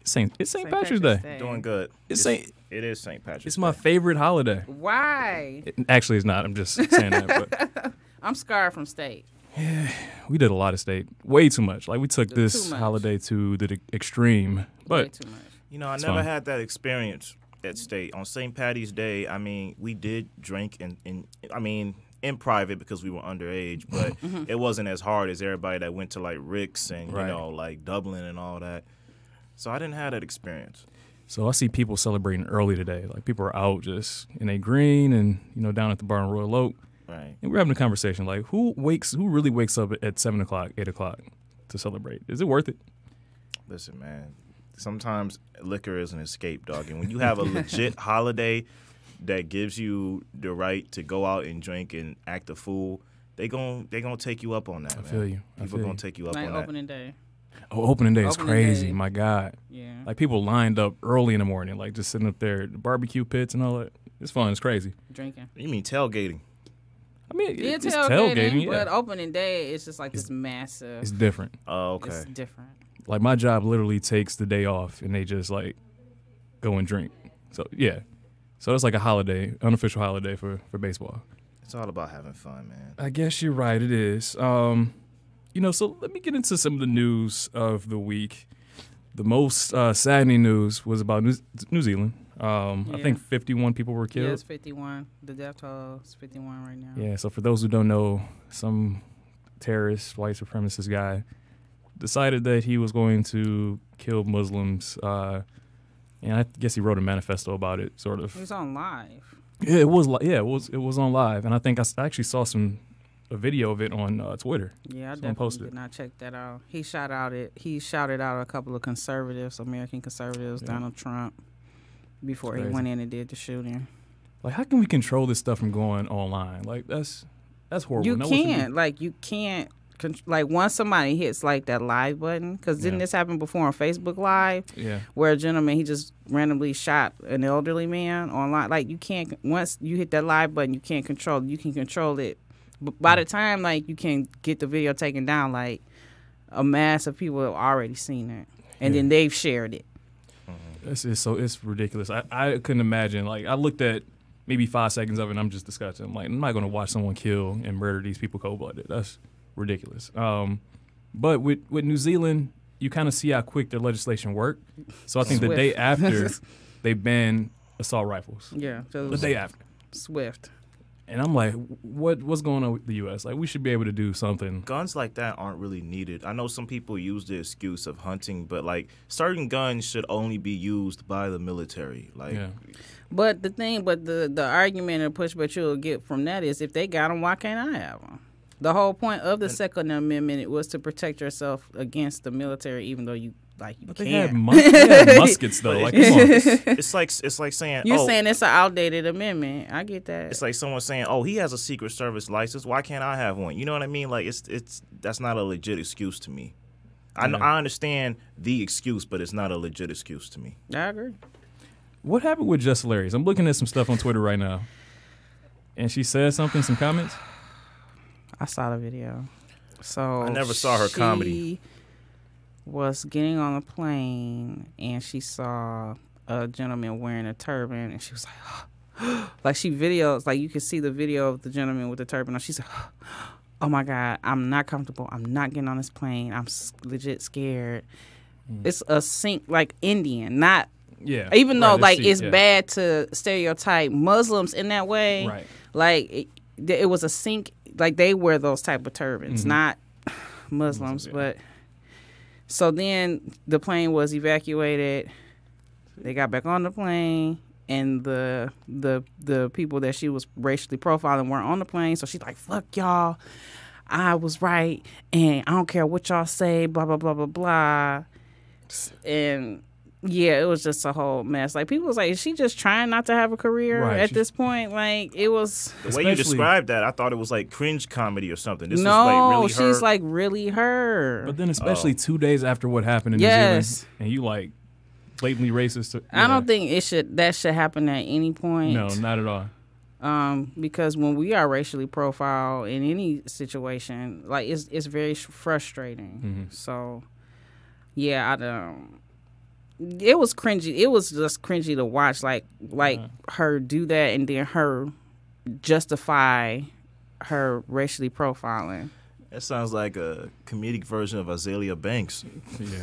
It's St. Patrick's Day. Doing good. It is St. Patrick's Day. It's my favorite holiday. Why? Actually, it's not. I'm just saying that. But. I'm scarred from state. Yeah, we did a lot of state. Way too much. Like, we took this holiday to the extreme. But way too much. You know, I never had that experience at state. On St. Patty's Day, I mean, we did drink in private because we were underage, but it wasn't as hard as everybody that went to, like, Rick's and, you know, like, Dublin and all that. So I didn't have that experience. So I see people celebrating early today. Like, people are out just in a green and, you know, down at the bar in Royal Oak. Right. And we're having a conversation, like, who really wakes up at 7 o'clock, 8 o'clock to celebrate? Is it worth it? Listen, man, sometimes liquor is an escape, dog. And when you have a legit holiday that gives you the right to go out and drink and act a fool, they gonna take you up on that, man. I feel you. People gonna take you up on that. Like opening day. Oh, opening day is crazy. Day. My God. Yeah. Like, people lined up early in the morning, like, just sitting up there, the barbecue pits and all that. It's fun. It's crazy. Drinking. You mean tailgating? I mean, it's tailgating, but opening day, it's just like this massive. It's different. Oh, okay. It's different. Like, my job literally takes the day off, and they just, like, go and drink. So, yeah. So it's like a holiday, unofficial holiday for baseball. It's all about having fun, man. I guess you're right. It is. You know, so let me get into some of the news of the week. The most saddening news was about New Zealand. I think 51 people were killed. Yeah, it's 51. The death toll is 51 right now. Yeah, so for those who don't know, some terrorist, white supremacist guy decided that he was going to kill Muslims. And I guess he wrote a manifesto about it, sort of. It was on live. Yeah, it was. Yeah, it was on live, and I think I actually saw a video of it on Twitter. Yeah, I definitely did not check that out. He shouted out a couple of conservatives, American conservatives, Donald Trump, before he went in and did the shooting. Like, how can we control this stuff from going online? Like, that's horrible. You can't. Like, you can't. Like, once somebody hits, like, that live button, because didn't this happen before on Facebook Live? Yeah. Where a gentleman, he just randomly shot an elderly man online. Like, you can't, once you hit that live button, you can't control it. You can control it. But by the time, like, you can get the video taken down, like, a mass of people have already seen it. And then they've shared it. It's ridiculous. I couldn't imagine. Like, I looked at maybe 5 seconds of it, and I'm just disgusted. I'm like, I'm not going to watch someone kill and murder these people cold-blooded. That's ridiculous. But with New Zealand, you kind of see how quick their legislation worked. So I think the day after, they banned assault rifles. Yeah. The day after. Swift. And I'm like, what's going on with the U.S.? Like, we should be able to do something. Guns like that aren't really needed. I know some people use the excuse of hunting, but, like, certain guns should only be used by the military. Like, But the argument and pushback you'll get from that is, if they got them, why can't I have them? The whole point of the Second Amendment, it was to protect yourself against the military, even though you But can't. They had muskets, though. Like, come on. It's like saying you're saying it's an outdated amendment. I get that. It's like someone saying, "Oh, he has a Secret Service license. Why can't I have one?" You know what I mean? Like, it's that's not a legit excuse to me. I understand the excuse, but it's not a legit excuse to me. I agree. What happened with Just Hilarious? I'm looking at some stuff on Twitter right now, and she said something, some comments. I saw the video. So I never saw her comedy. Was getting on a plane and she saw a gentleman wearing a turban and she was like, like, she videos, like, you can see the video of the gentleman with the turban on. She's like, oh my God, I'm not comfortable. I'm not getting on this plane. I'm legit scared. It's a like Indian, not. Yeah. Even though, like, it's bad to stereotype Muslims in that way. Right. Like, it was a Sikh, like, they wear those type of turbans, not Muslims, but. So then the plane was evacuated. They got back on the plane, and the people that she was racially profiling weren't on the plane. So she's like, "Fuck y'all, I was right, and I don't care what y'all say." Blah blah blah blah blah. And yeah, it was just a whole mess. Like, people was like, "Is she just trying not to have a career at this point?" Like, it was. The way you described that, I thought it was like cringe comedy or something. This no, was like really her. She's like really her. But then, especially 2 days after what happened in New Zealand, and you like blatantly racist. I don't think that should happen at any point. No, not at all. Because when we are racially profiled in any situation, like, it's very frustrating. So, yeah, I don't. it was cringy. It was just cringy to watch, like her do that and then her justify her racially profiling. That sounds like a comedic version of Azalea Banks. Yeah.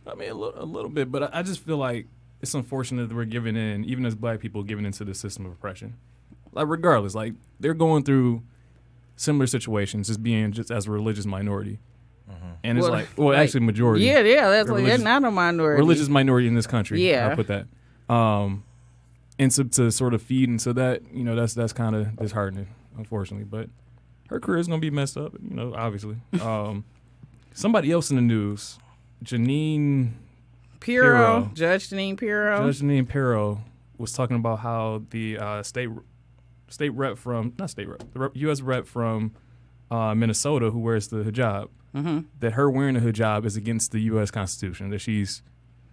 I mean, a little bit, but I just feel like it's unfortunate that we're giving in, even as black people, giving into the system of oppression. Like, regardless, like, they're going through similar situations just as a religious minority. And it's actually majority. Yeah, that's like they're not a minority. Religious minority in this country. Yeah. I'll put that. And to sort of feed into that, that's kind of disheartening, unfortunately. But her career is going to be messed up, obviously. Somebody else in the news, Janine Pirro. Judge Janine Pirro. Judge Janine Pirro was talking about how the state rep from, not state rep, the U.S. rep from Minnesota who wears the hijab, that her wearing a hijab is against the U.S. Constitution, that she's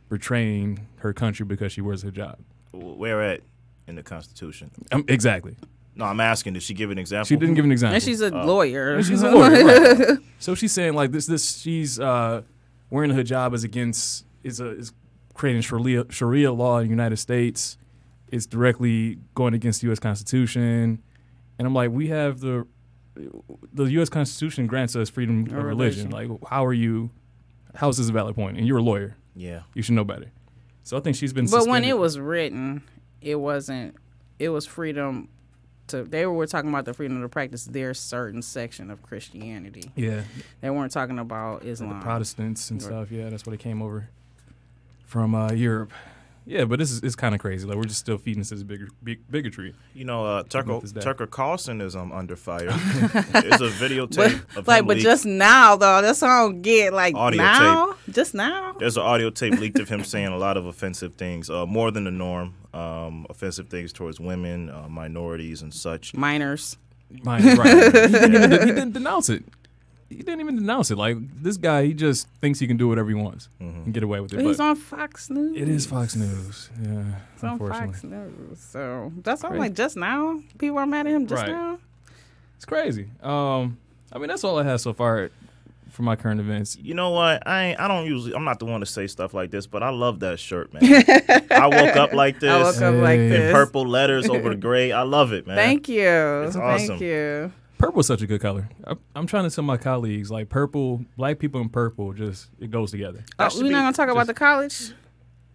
betraying her country because she wears a hijab. Where at in the Constitution? Exactly. No, I'm asking, did she give an example? She didn't give an example. And she's a lawyer. And she's a lawyer, right. So she's saying, like, she's wearing a hijab is creating Sharia law in the United States. It's directly going against the U.S. Constitution. And I'm like, we have the U.S. Constitution grants us freedom of religion. Like, how is this a valid point? And you're a lawyer. Yeah. You should know better. So I think she's been suspended. But when it was written, it was freedom to, they were talking about the freedom to practice their certain section of Christianity. Yeah. They weren't talking about Islam. Like the Protestants and stuff. Yeah, that's where they came over from Europe. Yeah, but it's kind of crazy. Like, we're just still feeding into this bigotry. Tucker Carlson is under fire. There's a videotape of him but just now, though, that's what I don't get. Like, audio now? Tape. Just now? There's an audio tape leaked of him saying a lot of offensive things, more than the norm, offensive things towards women, minorities, and such. Minors. Right. He didn't denounce it. He didn't even denounce it. Like, this guy, he just thinks he can do whatever he wants and get away with it. But he's on Fox News. It is Fox News. Yeah, it's on Fox News. So that's all. Like, just now, people are mad at him just now. It's crazy. I mean, that's all I have so far for my current events. You know what? I'm not the one to say stuff like this, but I love that shirt, man. I woke up like this. In purple letters over the gray. I love it, man. Thank you. It's awesome. Thank you. Purple's such a good color. I'm trying to tell my colleagues, like, purple, black people in purple, it goes together. We're not going to talk about the college?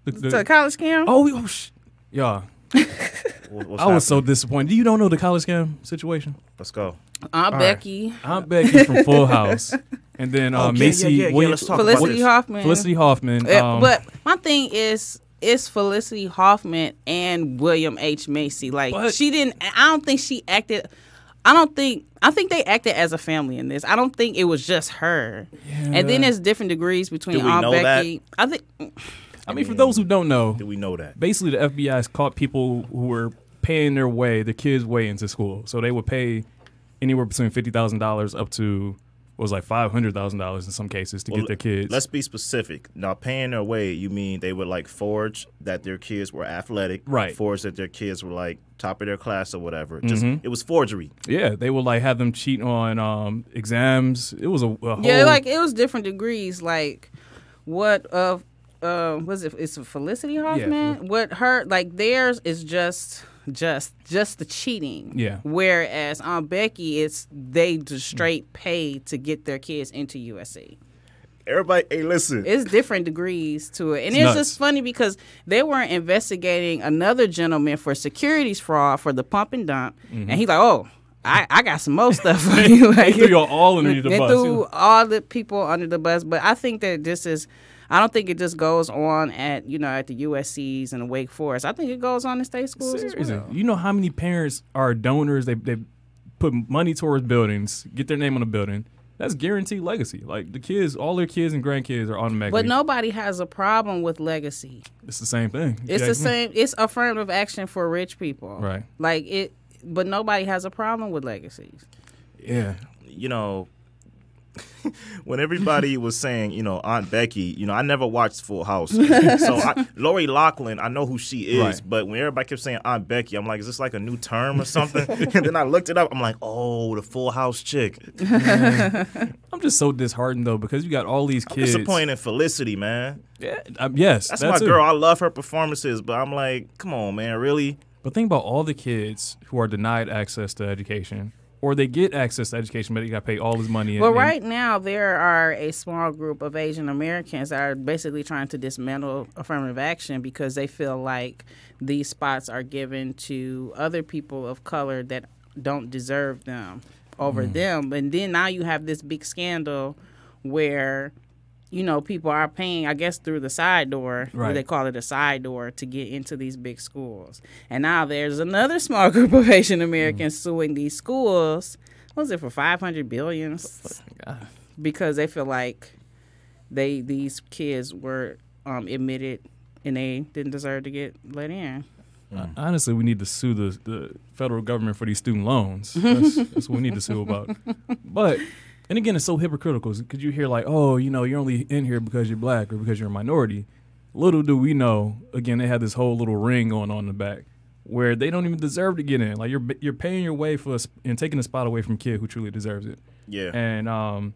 The college scam? Yeah. I was so disappointed. You don't know the college scam situation? Let's go. Aunt Becky from Full House. And then Macy Williams. Felicity Hoffman. Felicity Hoffman. But my thing is, it's Felicity Hoffman and William H. Macy. Like, I don't think she acted... I think they acted as a family in this. I don't think it was just her. Yeah. And then there's different degrees between Aunt Becky. That? I mean, for those who don't know, do we know that? Basically, the FBI caught people who were paying their kids' way into school. So they would pay anywhere between $50,000 up to was like $500,000 in some cases to get their kids. Let's be specific. Now, paying their way, you mean they would like forge that their kids were athletic, right? Forge that their kids were like top of their class or whatever. Just it was forgery. Yeah, they would like have them cheat on exams. It was a whole... like it was different degrees. Like what was it? It's Felicity Hoffman. Yeah, what her like theirs is just the cheating. Yeah. Whereas on Becky, they just straight pay to get their kids into USC. Everybody, hey, listen. It's different degrees to it. And it's just funny because they were investigating another gentleman for securities fraud for the pump and dump. And he's like, oh, I got some more stuff for you. Like, they threw y'all all under the bus. They threw all the people under the bus. But I think that I don't think it just goes on at the USCs and the Wake Forest. I think it goes on in state schools as well. You know how many parents are donors? They put money towards buildings, get their name on a building. That's guaranteed legacy. Like the kids, all their kids and grandkids are automatically. But nobody has a problem with legacy. It's the same thing. It's the same. It's affirmative action for rich people. Right. Like it, but nobody has a problem with legacies. Yeah. when everybody was saying, Aunt Becky, I never watched Full House. So Lori Loughlin, I know who she is, right. But when everybody kept saying Aunt Becky, I'm like, is this like a new term or something? And then I looked it up. I'm like, oh, the Full House chick. I'm just so disheartened, though, because you got all these kids. I'm disappointed in Felicity, man. Yeah, yes. That's my girl. I love her performances, but I'm like, come on, man, really? But think about all the kids who are denied access to education. Or they get access to education, but they got to pay all this money. Well, right now, there are a small group of Asian Americans that are basically trying to dismantle affirmative action because they feel like these spots are given to other people of color that don't deserve them over them. And then now you have this big scandal where, people are paying, I guess, through the side door. Right. They call it a side door to get into these big schools. And now there's another small group of Asian Americans suing these schools. What was it, for $500 billion? Because they feel like these kids were admitted and they didn't deserve to get let in. Honestly, we need to sue the federal government for these student loans. That's what we need to sue about. But... And again, it's so hypocritical because you hear like, oh, you're only in here because you're black or because you're a minority. Little do we know, again, they have this whole little ring going on in the back where they don't even deserve to get in. Like you're paying your way for and taking a spot away from a kid who truly deserves it. Yeah. And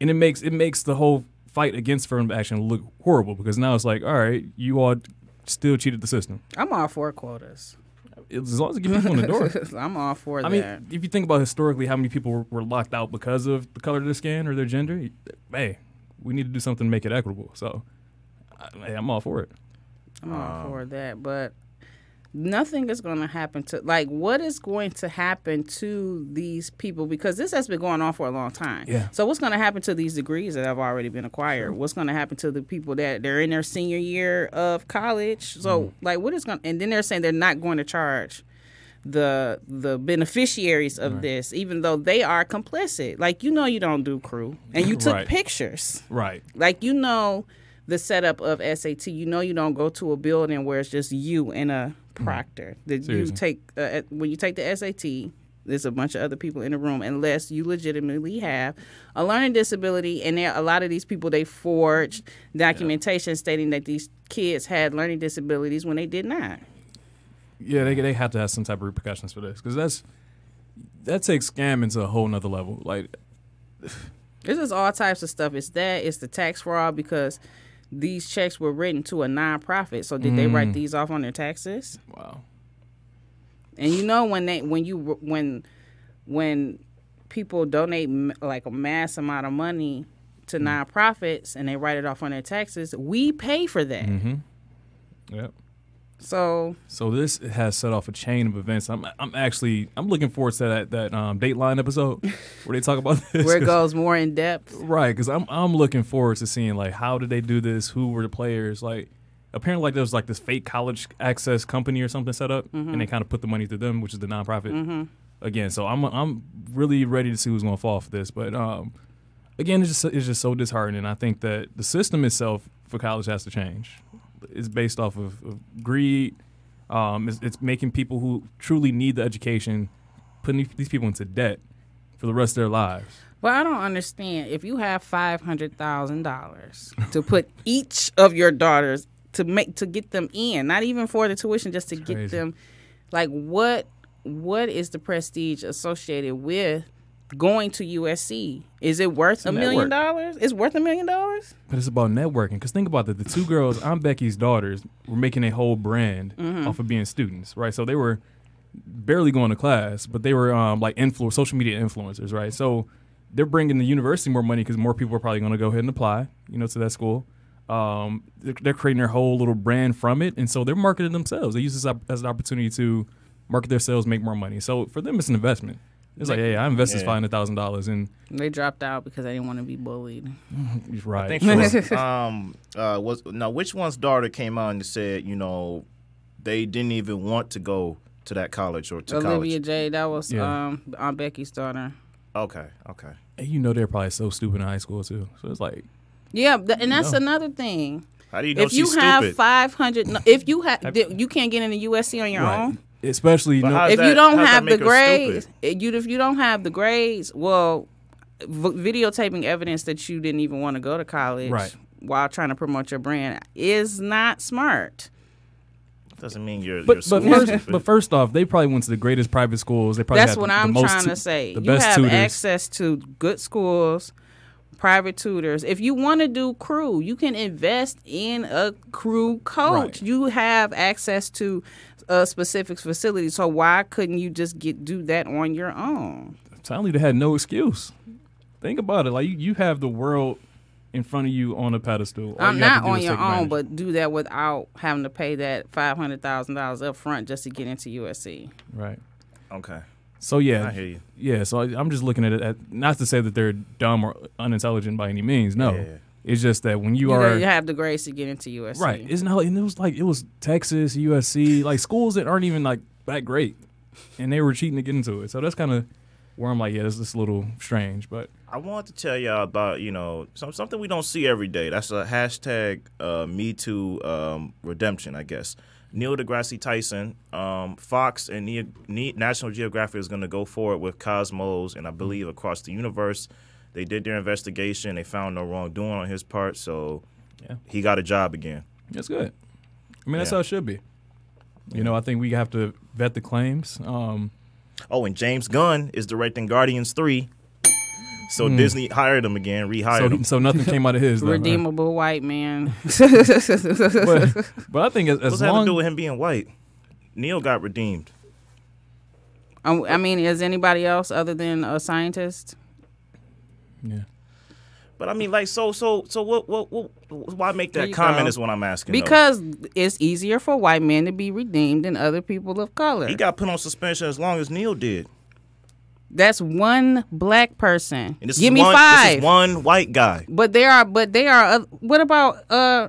it makes the whole fight against affirmative action look horrible because now it's like, all right, you all still cheated the system. I'm all for quotas. As long as it gets people in the door. I'm all for that. I mean, if you think about historically how many people were locked out because of the color of their skin or their gender, hey, we need to do something to make it equitable. So, I'm all for it. I'm all for that. But nothing is going to happen to, what is going to happen to these people? Because this has been going on for a long time. Yeah. So what's going to happen to these degrees that have already been acquired? Sure. What's going to happen to the people that they're in their senior year of college? So, what is going to, and then they're saying they're not going to charge the beneficiaries of this, even though they are complicit. You don't do crew. And you took pictures. Right. The setup of SAT, you don't go to a building where it's just you and a proctor. You take when you take the SAT, there's a bunch of other people in the room unless you legitimately have a learning disability. And a lot of these people, they forged documentation stating that these kids had learning disabilities when they did not. Yeah, they have to have some type of repercussions for this because that takes scamming to a whole nother level. It's just all types of stuff. It's the tax fraud because these checks were written to a nonprofit. So did they write these off on their taxes? Wow. And when people donate a mass amount of money to nonprofits and they write it off on their taxes, we pay for that. Mm-hmm. Yep. So this has set off a chain of events. I'm looking forward to that Dateline episode where they talk about this. Where it goes more in depth. Right, because I'm looking forward to seeing how did they do this? Who were the players? Apparently there was this fake college access company or something set up, and they kind of put the money to them, which is the nonprofit. Mm-hmm. Again, so I'm really ready to see who's going to fall for this. But again, it's just so disheartening. I think that the system itself for college has to change. It's based off of greed. It's making people who truly need the education, putting these people into debt for the rest of their lives. Well, I don't understand. If you have $500,000 to put each of your daughters to get them in, not even for the tuition, just to get them, what is the prestige associated with going to USC? Is it worth $1 million? It's worth $1 million? But it's about networking. Because think about that. The two girls, Aunt Becky's daughters, were making a whole brand off of being students, right? So they were barely going to class, but they were social media influencers, right? So they're bringing the university more money because more people are probably going to go ahead and apply, to that school. They're creating their whole little brand from it, and so they're marketing themselves. They use this as an opportunity to market their sales, make more money. So for them, it's an investment. It's hey, I invested $500,000 and they dropped out because they didn't want to be bullied. Right. I think which one's daughter came on and said, they didn't even want to go to that college or to Olivia college. Olivia J. That was Aunt Becky's daughter. Okay. And they're probably so stupid in high school too. So it's and that's another thing. How do you know if you she's have stupid? 500, if you have, you can't get into USC on your own. Especially if you don't have the grades, well, videotaping evidence that you didn't even want to go to college Right. while trying to promote your brand is not smart. Doesn't mean you're But stupid. first off, they probably went to the greatest private schools. They probably That's had what the I'm most trying to say. the You best have tutors. access to good schools, private tutors. If you want to do crew, you can invest in a crew coach. Right. You have access to a specific facility. So why couldn't you just do that on your own? I'm telling you, they had no excuse. Think about it. Like you have the world in front of you on a pedestal. All I'm you have not to do on is your take own, advantage. but do that without having to pay that $500,000 up front just to get into USC. Right. Okay. So yeah, I hear you. Yeah. So I'm just looking at it not to say that they're dumb or unintelligent by any means. No, Yeah. it's just that when you You are have the grades to get into USC. right, it's not. And it was Texas, USC, like schools that aren't even like that great, and they were cheating to get into it. So that's kind of where I'm like, yeah, this is a little strange, but. I wanted to tell y'all about, something we don't see every day. That's a hashtag #MeToo redemption, I guess. Neil deGrasse Tyson, Fox and National Geographic is going to go forward with Cosmos, and I believe across the universe. They did their investigation. They found no wrongdoing on his part, so he got a job again. That's good. I mean, that's Yeah. how it should be. I think we have to vet the claims. And James Gunn is directing Guardians 3. So Disney hired him again, rehired him. So nothing came out of his. Though, Redeemable white man. but I think as What's that have long to do with him being white? Neil got redeemed. I mean, is anybody else other than a scientist? yeah. But I mean, like, so what why make There that you comment go. is what I'm asking. though. Because it's easier for white men to be redeemed than other people of color. He got put on suspension as long as Neil did. That's one black person. And this Give is me one, five. This is one white guy. But they are. What about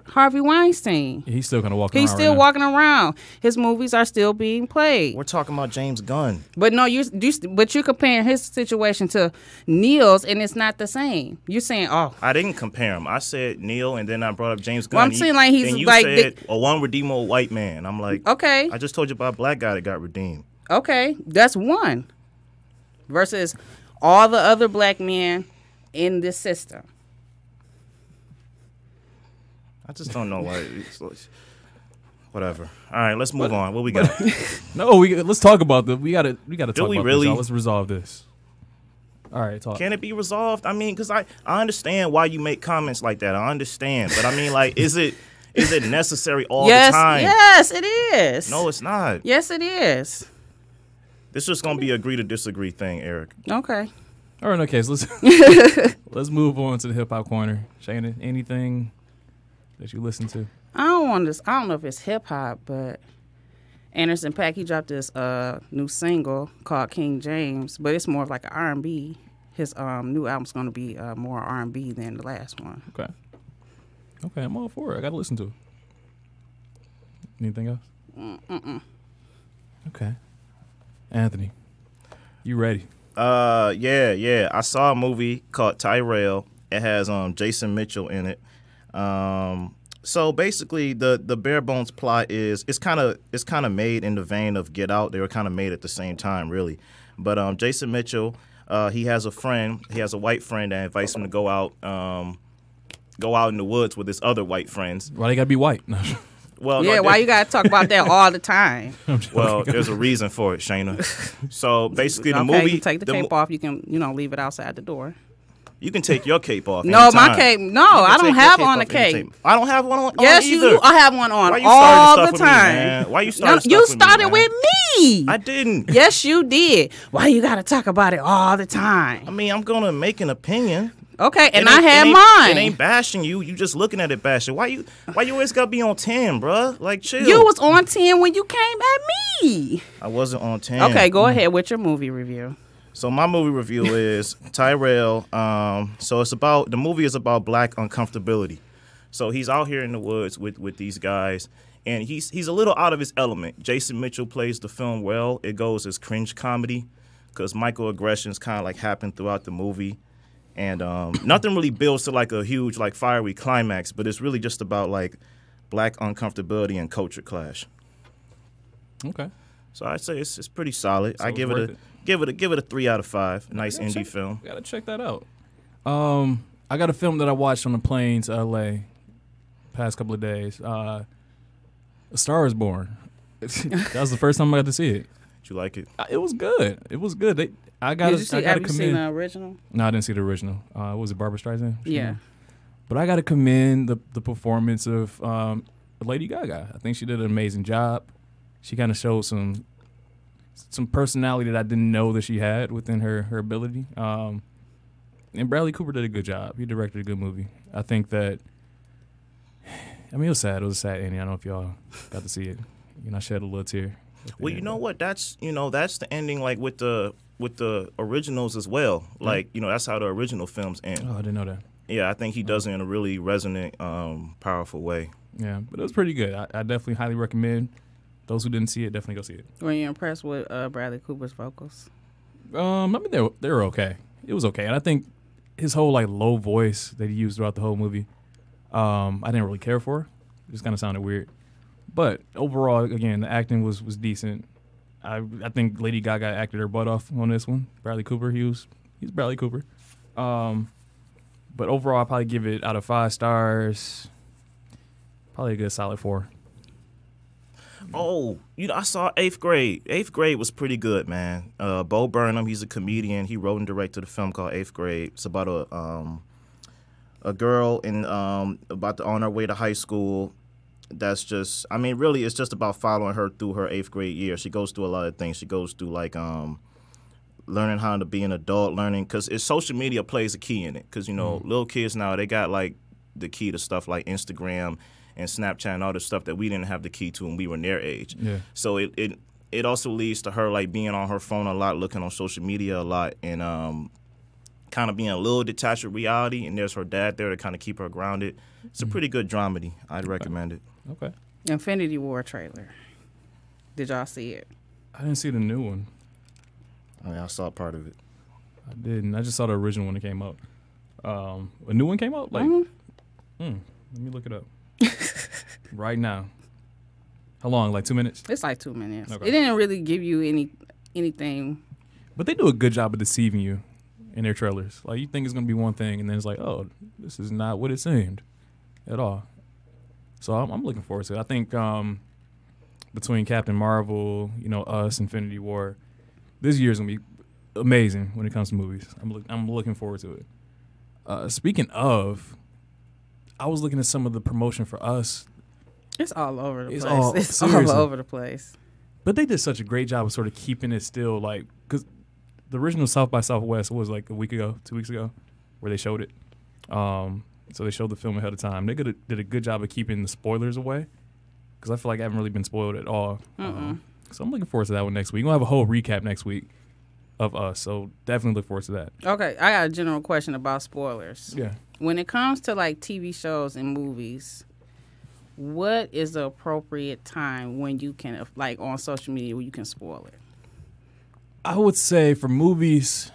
Harvey Weinstein? He's still gonna walk. He's around still right walking around. His movies are still being played. We're talking about James Gunn. But no, but you're comparing his situation to Neil's, and it's not the same. You're saying, oh, I didn't compare him. I said Neil, and then I brought up James Gunn. Well, I'm saying, like, he's then you like said a one redeemable white man. I'm like, okay, I just told you about a black guy that got redeemed. okay, that's one versus all the other black men in this system. I just don't know why. Whatever. All right, let's move on. What we got? No, let's talk about the. We gotta talk we about really? this. Y'all. Let's resolve this. All right, talk. Can it be resolved? I mean, because I understand why you make comments like that. I understand, but I mean, like, is it necessary all the time? Yes, it is. No, it's not. Yes, it is. This is just gonna be a agree to disagree thing, Eric. Okay. All right, okay, so let's move on to the hip hop corner. Shayna, anything that you listen to? I don't know if it's hip hop, but Anderson .Paak, he dropped this new single called King James, but it's more of like an R&B. His new album's going to be more R&B than the last one. Okay, I'm all for it. I gotta listen to it. Anything else? Okay, Anthony, you ready? Yeah. I saw a movie called Tyrell. It has Jason Mitchell in it. So basically, the bare bones plot is it's kind of made in the vein of Get Out. They were kind of made at the same time, really. But Jason Mitchell, he has a friend. He has a white friend that invites him to go out in the woods with his other white friends. Why they gotta be white? Well, Yeah, no, why you got to talk about that all the time? Well, there's a reason for it, Shayna. So basically, the Okay, movie. you take the cape off. You can, leave it outside the door. You can take your cape off. No, my anytime. cape. No, You can I don't take your have cape on a off cape. anytime. I don't have one on. Yes, on you either. do. I have one on Why you all starting the stuff with me, time. man? Why you No, starting you stuff with me, started man? with me. I didn't. Yes, you did. Why you got to talk about it all the time? I mean, I'm gonna make an opinion. Okay, and It I ain't- had it ain't- mine. It ain't bashing you. You just looking at it bashing. Why you always gotta be on 10, bruh? Like, chill. You was on 10 when you came at me. I wasn't on 10. Okay, go ahead with your movie review. So my movie review is Tyrell. So the movie is about black uncomfortability. So he's out here in the woods with these guys, and he's a little out of his element. Jason Mitchell plays the film well. It goes as cringe comedy because microaggressions kind of like happen throughout the movie, and nothing really builds to like a huge like fiery climax, but it's really just about like black uncomfortability and culture clash. Okay. So I'd say it's pretty solid. So I it's give worth it a 3 out of 5. Nice indie film. Gotta check that out. I got a film that I watched on the plane to L.A. past couple of days. A Star is Born. That was the first time I got to see it. Did you like it? It was good. It was good. Have you seen the original? No, I didn't see the original. Was it Barbra Streisand? Yeah. But I got to commend the performance of Lady Gaga. I think she did an amazing job. She kind of showed some personality that I didn't know that she had within her ability. And Bradley Cooper did a good job. He directed a good movie. I think that, it was sad. It was a sad ending. I don't know if y'all got to see it. I shed a little tear. Well, you know what? That's the ending, like with the originals as well. Like, that's how the original films end. Oh, I didn't know that. Yeah, I think he does it in a really resonant, powerful way. Yeah, but it was pretty good. I definitely highly recommend. Those who didn't see it, definitely go see it. Were you impressed with Bradley Cooper's vocals? They were okay. It was okay, and I think his whole low voice that he used throughout the whole movie, I didn't really care for. It just kind of sounded weird. But overall, again, the acting was decent. I think Lady Gaga acted her butt off on this one. Bradley Cooper, he's Bradley Cooper. But overall, I'll probably give it out of 5 stars, probably a good solid 4. Oh, I saw 8th Grade. 8th Grade was pretty good, man. Bo Burnham, he's a comedian. He wrote and directed a film called 8th Grade. It's about a girl on her way to high school. That's just, really, it's just about following her through her 8th grade year. She goes through a lot of things. She goes through learning how to be an adult, because social media plays a key in it. Because little kids now, they got the key to stuff like Instagram and Snapchat and all the stuff that we didn't have the key to when we were in their age. Yeah. So it also leads to her being on her phone a lot, looking on social media a lot, and kind of being a little detached with reality. And there's her dad there to kind of keep her grounded. It's a pretty good dramedy. I'd recommend it. Okay. Infinity War trailer. Did y'all see it? I didn't see the new one. I saw part of it. I didn't. I just saw the original one that came out. A new one came out? Let me look it up. Right now. How long? 2 minutes? It's 2 minutes. Okay. It didn't really give you anything. But they do a good job of deceiving you in their trailers. You think it's going to be one thing, and then it's oh, this is not what it seemed at all. So I'm looking forward to it. I think between Captain Marvel, Us, Infinity War, this year's going to be amazing when it comes to movies. I'm looking forward to it. Speaking of, I was looking at some of the promotion for Us. It's all over the place. It's all over the place. But they did such a great job of sort of keeping it still, because the original South by Southwest was a week ago, 2 weeks ago, where they showed it. So they showed the film ahead of time. They did a good job of keeping the spoilers away, because I feel like I haven't really been spoiled at all. So I'm looking forward to that one next week. We're going to have a whole recap next week of Us, so definitely look forward to that. Okay, I got a general question about spoilers. Yeah. When it comes to TV shows and movies, what is the appropriate time when you can, on social media, where you can spoil it? I would say for movies,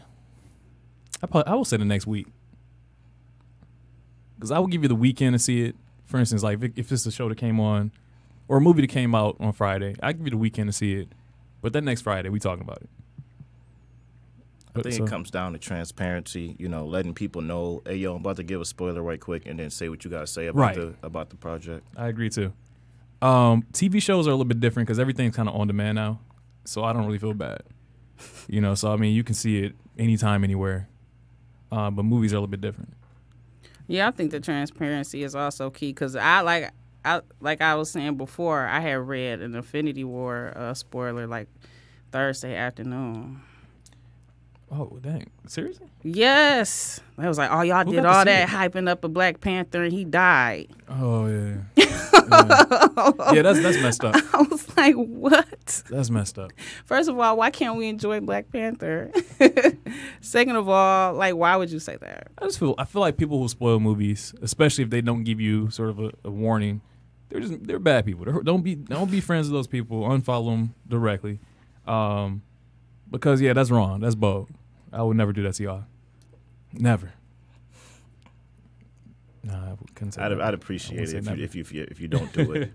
I would say the next week. Because I will give you the weekend to see it. For instance, if it's a show that came on, or a movie that came out on Friday, I give you the weekend to see it. But that next Friday, we talking about it. I think it comes down to transparency, letting people know, hey, yo, I'm about to give a spoiler right quick, and then say what you got to say about the project. I agree, too. TV shows are a little bit different because everything's kind of on demand now, so I don't really feel bad. So, you can see it anytime, anywhere. But movies are a little bit different. Yeah, I think the transparency is also key because like I was saying before, I had read an Infinity War spoiler Thursday afternoon. Oh, dang. Seriously? Yes. I was like, y'all did all that hyping up a Black Panther and he died. Oh, yeah. Yeah, that's messed up. I was like, what? That's messed up. First of all, why can't we enjoy Black Panther? Second of all, why would you say that? I feel like people who spoil movies, especially if they don't give you sort of a warning, they're bad people. Don't be friends with those people. Unfollow them directly. Because that's wrong. That's bold. I would never do that to y'all. Never. Nah, I couldn't say I'd appreciate it if you don't do it.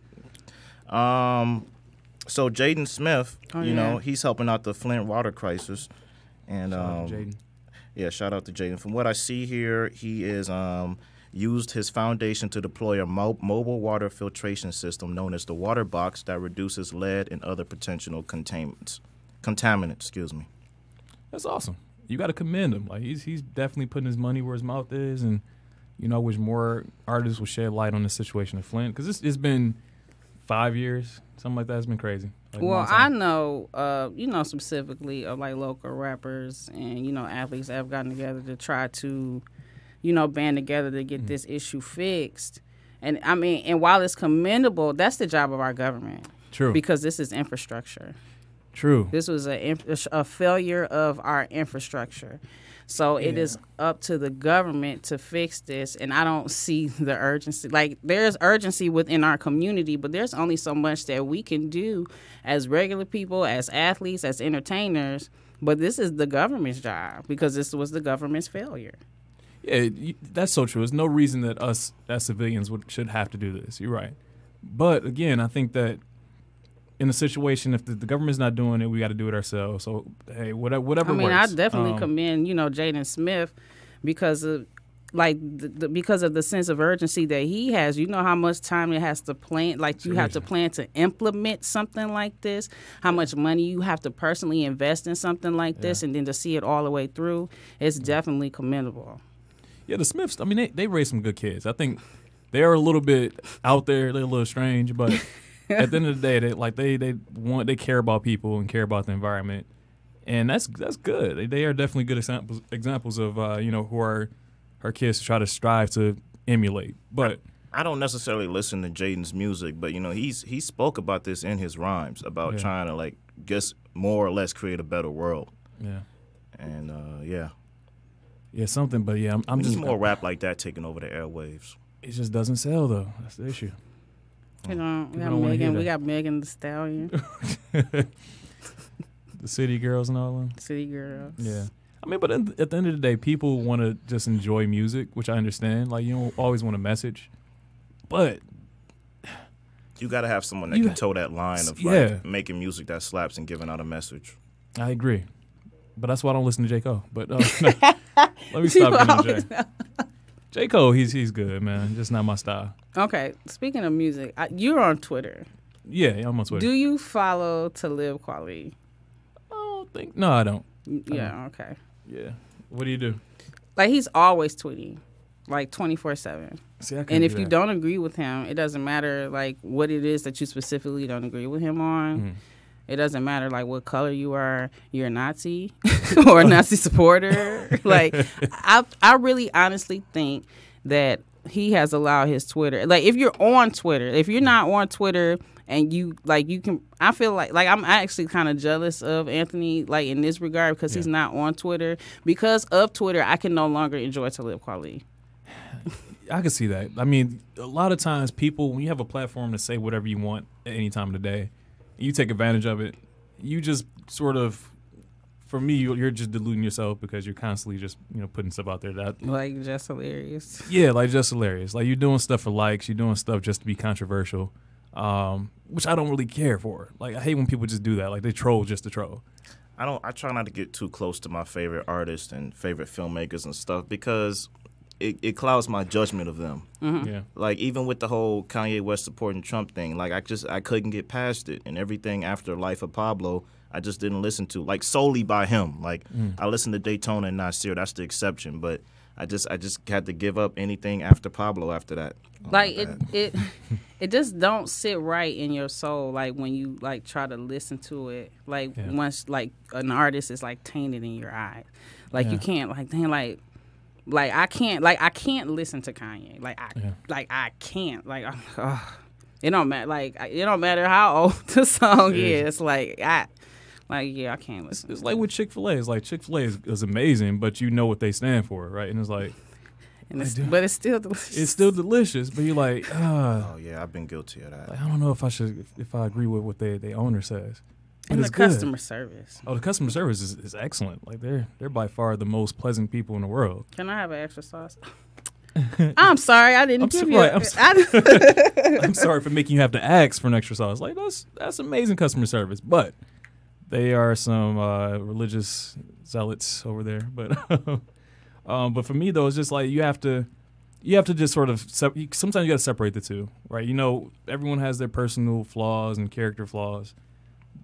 So Jaden Smith, he's helping out the Flint water crisis, and Yeah, shout out to Jaden. From what I see here, he is used his foundation to deploy a mobile water filtration system known as the Water Box that reduces lead and other potential contaminants. Excuse me. That's awesome. You got to commend him. Like he's definitely putting his money where his mouth is, and I wish more artists would shed light on the situation of Flint, because it's been 5 years, something like that. It's been crazy. Like, well, I know, specifically of like local rappers and athletes that have gotten together to try to, band together to get this issue fixed. And I mean, and while it's commendable, that's the job of our government. True. Because this is infrastructure. True. This was a failure of our infrastructure. So it is up to the government to fix this, and I don't see the urgency. Like, there's urgency within our community, but there's only so much that we can do as regular people, as athletes, as entertainers. But this is the government's job, because this was the government's failure. Yeah, that's so true. There's no reason that us as civilians should have to do this. You're right. But, again, I think that in a situation, if the government's not doing it, we got to do it ourselves. So, hey, whatever works. I mean, I definitely commend, Jaden Smith, because of because of the sense of urgency that he has. You know how much time it has to plan, you have to plan to implement something like this, how much money you have to personally invest in something like this, and then to see it all the way through, it's definitely commendable. Yeah, the Smiths, I mean, they raised some good kids. I think they're a little bit out there, they're a little strange, but at the end of the day, they care about people and care about the environment, and that's good. They are definitely good examples of who are her kids to try to strive to emulate. But I don't necessarily listen to Jaden's music, but he spoke about this in his rhymes about trying to just more or less create a better world. Yeah, and something. But I'm just more rap like that taking over the airwaves. It just doesn't sell though. That's the issue. We got Megan Thee Stallion. The City Girls and all them. City Girls. Yeah. I mean, but at the end of the day, people want to just enjoy music, which I understand. Like, you don't always want a message. But you got to have someone that can toe that line of making music that slaps and giving out a message. I agree. But that's why I don't listen to J. Cole. But let me stop getting J. J. Cole, he's good, man. Just not my style. Okay. Speaking of music, you're on Twitter. Yeah, I'm on Twitter. Do you follow Talib Kweli? No, I don't. Yeah, okay. Yeah. What do you do? He's always tweeting, 24/7. See, I and if you don't agree with him, it doesn't matter, what it is that you specifically don't agree with him on. Mm. It doesn't matter, what color you are. You're a Nazi or a Nazi supporter. I really honestly think that he has allowed his Twitter. If you're on Twitter, if you're not on Twitter and you can, I feel like I'm actually kind of jealous of Anthony, in this regard, because he's not on Twitter. Because of Twitter, I can no longer enjoy Talib Kweli. I can see that. I mean, a lot of times people, when you have a platform to say whatever you want at any time of the day, you take advantage of it. You just sort of, for me, you're just deluding yourself because you're constantly just, putting stuff out there that just hilarious. Yeah, just hilarious. You're doing stuff for likes. You're doing stuff just to be controversial, which I don't really care for. I hate when people just do that. They troll just to troll. I try not to get too close to my favorite artists and favorite filmmakers and stuff because it clouds my judgment of them. Mm-hmm. Yeah. Even with the whole Kanye West supporting Trump thing, I couldn't get past it. And everything after Life of Pablo, I just didn't listen to, solely by him. I listened to Daytona and Nasir. That's the exception. But I just had to give up anything after Pablo after that. It just don't sit right in your soul. When you try to listen to it. Once an artist is tainted in your eyes. You can't I can't listen to Kanye. I can't. It don't matter. It don't matter how old the song is. I can't listen. It's with Chick-fil-A. It's Chick-fil-A is amazing, but you know what they stand for, right? And it's but it's still delicious. It's still delicious, but you're oh yeah, I've been guilty of that. I don't know if I agree with what the owner says. And the customer service. Oh, the customer service is excellent. They're by far the most pleasant people in the world. Can I have an extra sauce? I'm sorry, I didn't give you. I'm sorry for making you have to ask for an extra sauce. That's amazing customer service. But They are some religious zealots over there, but for me though, it's just like you have to just sort of sometimes you got to separate the two, right? You know, everyone has their personal flaws and character flaws,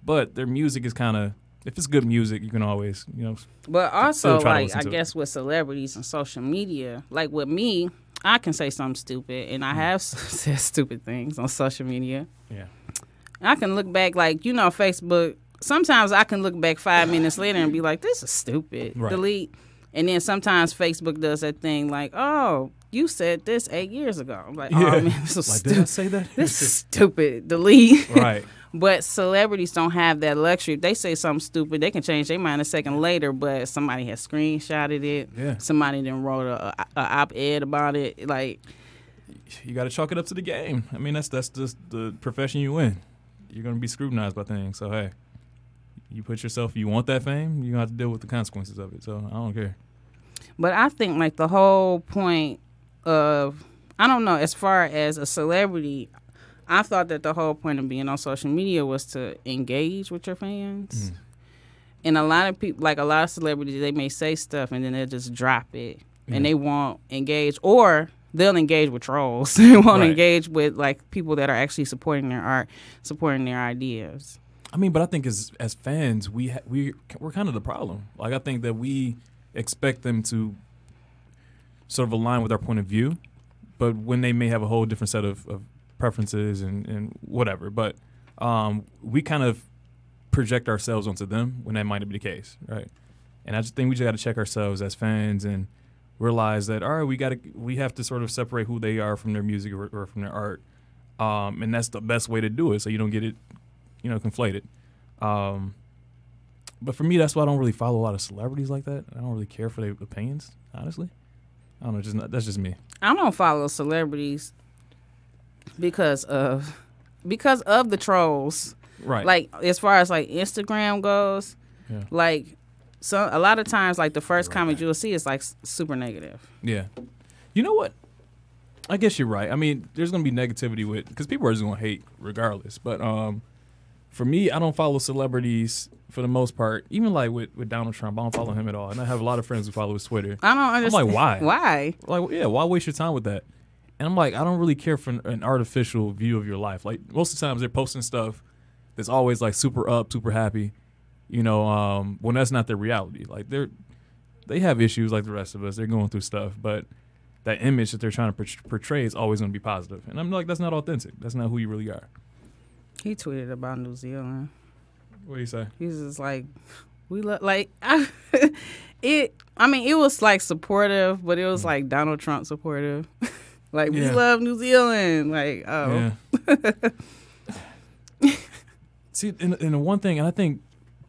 but their music is kind of, if it's good music, you can always, you know. But also, like, I to guess with celebrities and social media, like with me, I can say something stupid, and I have said stupid things on social media. Yeah. I can look back, like, you know, Facebook. Sometimes I can look back 5 minutes later and be like, this is stupid. Right. Delete. And then sometimes Facebook does that thing like, oh, you said this 8 years ago. I'm like, oh, man, this is like, stupid. did I say that? This is stupid. Delete. Right. But celebrities don't have that luxury. If they say something stupid, they can change their mind a second later, but somebody has screenshotted it. Yeah. Somebody then wrote a op-ed about it. Like, you got to chalk it up to the game. I mean, that's just the profession you in. You're going to be scrutinized by things. So, hey, you put yourself, you want that fame, you're going to have to deal with the consequences of it. So, I don't care. But I think, like, the whole point of, I don't know, as far as a celebrity, I thought that the whole point of being on social media was to engage with your fans. And a lot of people, like a lot of celebrities, they may say stuff and then they'll just drop it. And they won't engage, or they'll engage with trolls. They won't engage with, like, people that are actually supporting their art, supporting their ideas. I mean, but I think as fans, we're kind of the problem. Like, I think that we expect them to sort of align with our point of view, but when they may have a whole different set of preferences and whatever, but we kind of project ourselves onto them when that might be the case, right? And I just think we just got to check ourselves as fans and realize that, all right, we have to sort of separate who they are from their music or from their art, and that's the best way to do it, so you don't get it, you know, conflated. But for me, that's why I don't really follow a lot of celebrities like that. I don't really care for their opinions, honestly. I don't know, that's just me. I don't follow celebrities because of the trolls. Right. Like, as far as, like, Instagram goes, like, so a lot of times, like, the first comment you'll see is, like, super negative. Yeah. You know what? I guess you're right. I mean, there's going to be negativity because people are just going to hate regardless. But for me, I don't follow celebrities for the most part. Even, like, with Donald Trump, I don't follow him at all. And I have a lot of friends who follow his Twitter. I don't understand. I'm like, why? Why? Like, yeah, why waste your time with that? And I'm like, I don't really care for an artificial view of your life. Like, most of the times they're posting stuff that's always, like, super up, super happy, you know, when that's not their reality. Like, they have issues like the rest of us. They're going through stuff, but that image that they're trying to portray is always going to be positive. And I'm like, that's not authentic. That's not who you really are. He tweeted about New Zealand. What do you say? He was just like, we look like it. I mean, it was like supportive, but it was like Donald Trump supportive. Like, we love New Zealand. Like, oh. Yeah. See, and the one thing, and I think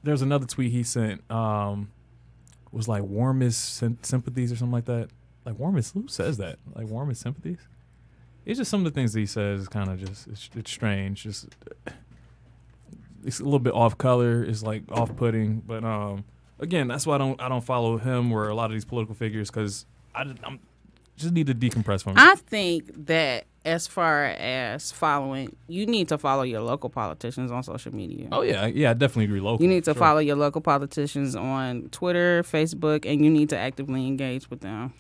there's another tweet he sent, was like warmest sympathies or something like that. Like, warmest, who says that? Like, warmest sympathies? It's just some of the things that he says is kind of just, it's strange. Just, it's a little bit off color. It's like off-putting. But again, that's why I don't follow him or a lot of these political figures, because I'm just need to decompress from it. I think that as far as following, you need to follow your local politicians on social media. Oh, yeah. Yeah, I definitely agree. Local. You need to follow your local politicians on Twitter, Facebook, and you need to actively engage with them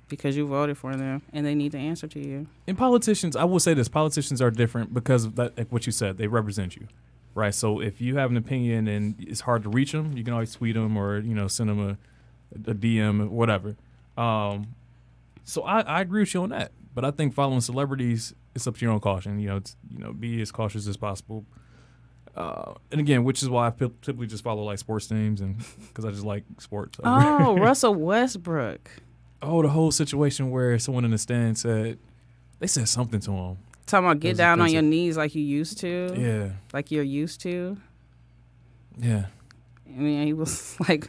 because you voted for them, and they need to answer to you. And politicians, I will say this, politicians are different because of that, like what you said, they represent you, right? So if you have an opinion and it's hard to reach them, you can always tweet them or, you know, send them a DM or whatever. So I agree with you on that. But I think following celebrities, it's up to your own caution. You know, be as cautious as possible. And again, which is why I typically just follow like sports teams, and because I just like sports. Oh, Russell Westbrook. Oh, the whole situation where someone in the stand said something to him. Talking about get down on your knees like you used to. Yeah. Like you're used to. Yeah. I mean, he was like,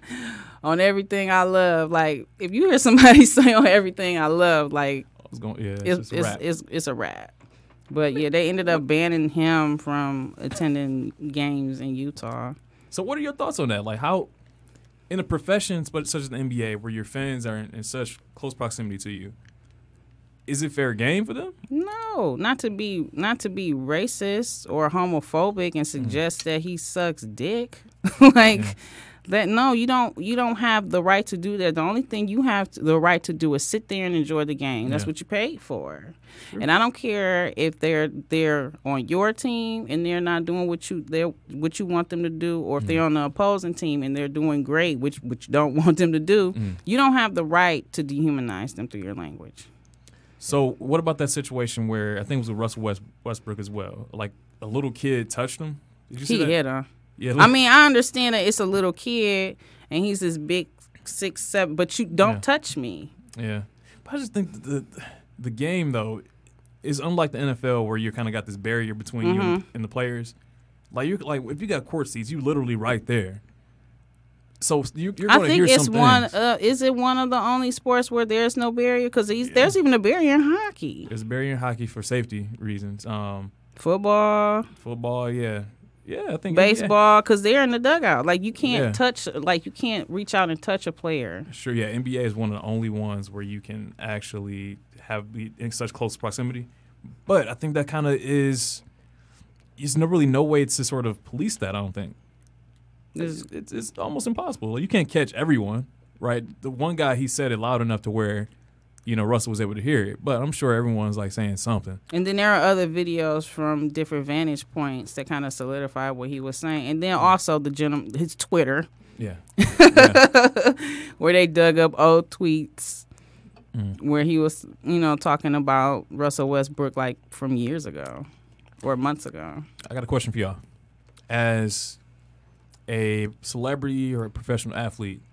on everything I love. Like, if you hear somebody say on everything I love, like, it's a rap. But yeah, they ended up banning him from attending games in Utah. So what are your thoughts on that? Like, how, in a profession such as the NBA, where your fans are in such close proximity to you, is it fair game for them? No, not to be racist or homophobic and suggest that he sucks dick. Like that. No, you don't have the right to do that. The only thing you have the right to do is sit there and enjoy the game. That's what you paid for. Sure. And I don't care if they're on your team and they're not doing what you want them to do, or if they're on the opposing team and they're doing great, which you don't want them to do. You don't have the right to dehumanize them through your language. So what about that situation where I think it was with Russell Westbrook as well? Like a little kid touched him. Did you see that? He hit her. Yeah, I mean, I understand that it's a little kid and he's this big 6'7", but you don't touch me. Yeah, but I just think the game though is unlike the NFL where you kind of got this barrier between you and the players. Like if you got court seats, you literally right there. So you're going to hear some things. Is it one of the only sports where there's no barrier? Because there's even a barrier in hockey. There's a barrier in hockey for safety reasons. Football, yeah. Yeah, I think baseball, because they're in the dugout. Like you can't touch, like you can't reach out and touch a player. Sure, yeah. NBA is one of the only ones where you can actually be in such close proximity. But I think that kind of there's really no way to sort of police that. I don't think. It's almost impossible. You can't catch everyone, right? The one guy, he said it loud enough to where, Russell was able to hear it. But I'm sure everyone's like saying something. And then there are other videos from different vantage points that kind of solidify what he was saying. And then also his Twitter. Yeah. Where they dug up old tweets where he was, talking about Russell Westbrook like from years ago or months ago. I got a question for y'all. As a celebrity or a professional athlete,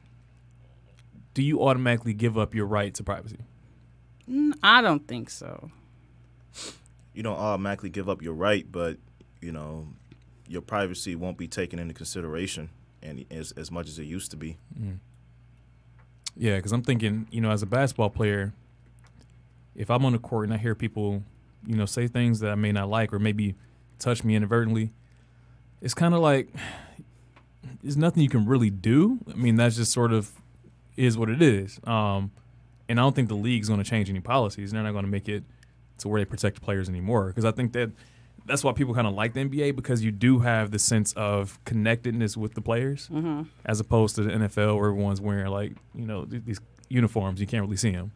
do you automatically give up your right to privacy? I don't think so. You don't automatically give up your right, but, your privacy won't be taken into consideration and as much as it used to be. Yeah, because I'm thinking, as a basketball player, if I'm on the court and I hear people, say things that I may not like or maybe touch me inadvertently, it's kind of like there's nothing you can really do. I mean, that's just sort of is what it is. And I don't think the league's going to change any policies. They're not going to make it to where they protect the players anymore. Because I think that's why people kind of like the NBA, because you do have the sense of connectedness with the players, as opposed to the NFL where everyone's wearing these uniforms. You can't really see them.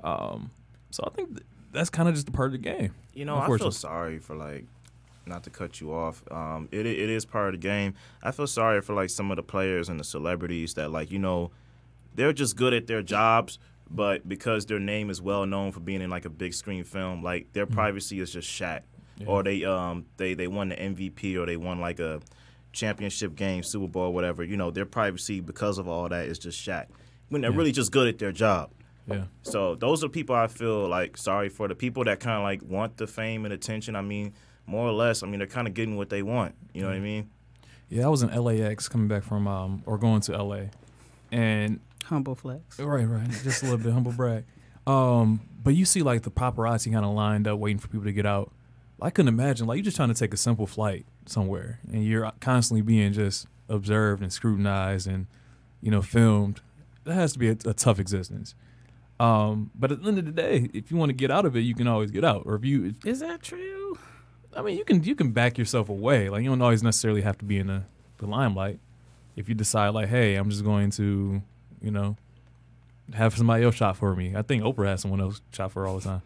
So I think that's kind of just a part of the game. I feel sorry for not to cut you off. It is part of the game. I feel sorry for some of the players and the celebrities that they're just good at their jobs. But because their name is well known for being in a big screen film, their privacy is just shot. Yeah. Or they won the MVP, or they won a championship game, Super Bowl, whatever. Their privacy because of all that is just shot when they're really just good at their job. Yeah. So those are people I feel sorry for. The people that kind of want the fame and attention. I mean, more or less, they're kind of getting what they want. You know what I mean? Yeah, I was in LAX coming back from or going to LA, and. Humble flex. Right. Just a little bit humble brag. But you see the paparazzi kind of lined up waiting for people to get out. I couldn't imagine, you're just trying to take a simple flight somewhere and you're constantly being just observed and scrutinized and, filmed. That has to be a tough existence. But at the end of the day, if you want to get out of it, you can always get out. Or is that true? I mean, you can back yourself away. You don't always necessarily have to be in the limelight. If you decide hey, I'm just going to have somebody else shop for me. I think Oprah has someone else shop for her all the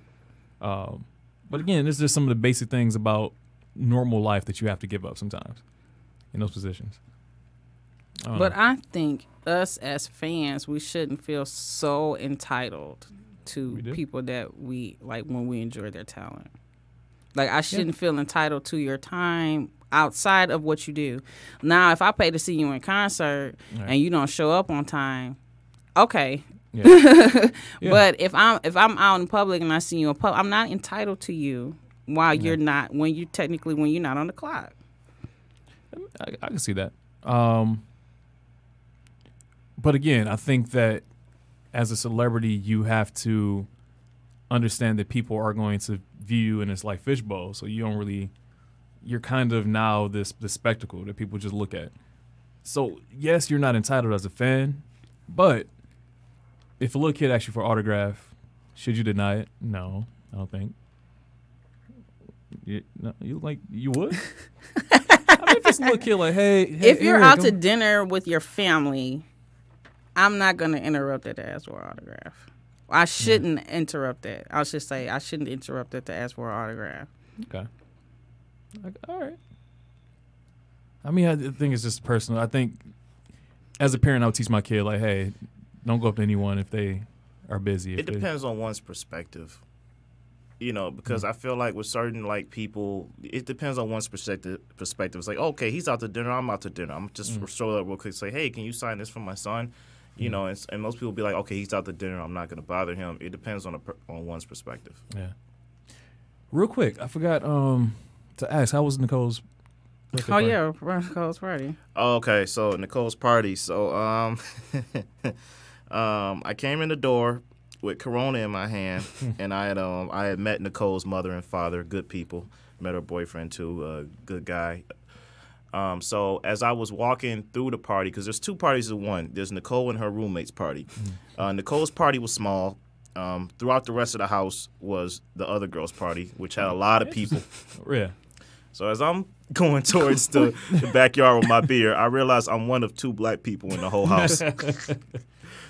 time. But again, it's just some of the basic things about normal life that you have to give up sometimes in those positions. I think us as fans, we shouldn't feel so entitled to people that we like when we enjoy their talent. I shouldn't feel entitled to your time outside of what you do. Now, if I pay to see you in concert and you don't show up on time, okay. Yeah. But if I'm out in public and I see you in public, I'm not entitled to you while you're not when you're not on the clock. I can see that. But again, I think that as a celebrity, you have to understand that people are going to view you in this fishbowl. So you're kind of now this spectacle that people just look at. So yes, you're not entitled as a fan, but if a little kid asks you for an autograph, should you deny it? No, I don't think. You would? I if it's a little kid, like, hey, if you're Eric, out to dinner with your family, I'm not gonna interrupt it to ask for an autograph. I shouldn't interrupt that. I should say I shouldn't interrupt it to ask for an autograph. Okay. All right. I mean, I think it's just personal. I think as a parent, I would teach my kid, like, hey, don't go up to anyone if they are busy. It depends on one's perspective. You know, because I feel like with certain like people, it depends on one's perspective. It's like, okay, he's out to dinner, I'm out to dinner. I'm just stroll up real quick, say, hey, can you sign this for my son? You know, and most people be like, okay, he's out to dinner, I'm not going to bother him. It depends on one's perspective. Yeah. Real quick, I forgot to ask, how was Nicole's birthday party? Yeah, Nicole's party. Oh, okay, so Nicole's party. So I came in the door with Corona in my hand, and I had met Nicole's mother and father, good people. Met her boyfriend too, good guy. So as I was walking through the party, because there's two parties in one. There's Nicole and her roommate's party. Nicole's party was small. Throughout the rest of the house was the other girl's party, which had a lot of people. Yeah. So as I'm going towards the backyard with my beer, I realize I'm one of two black people in the whole house.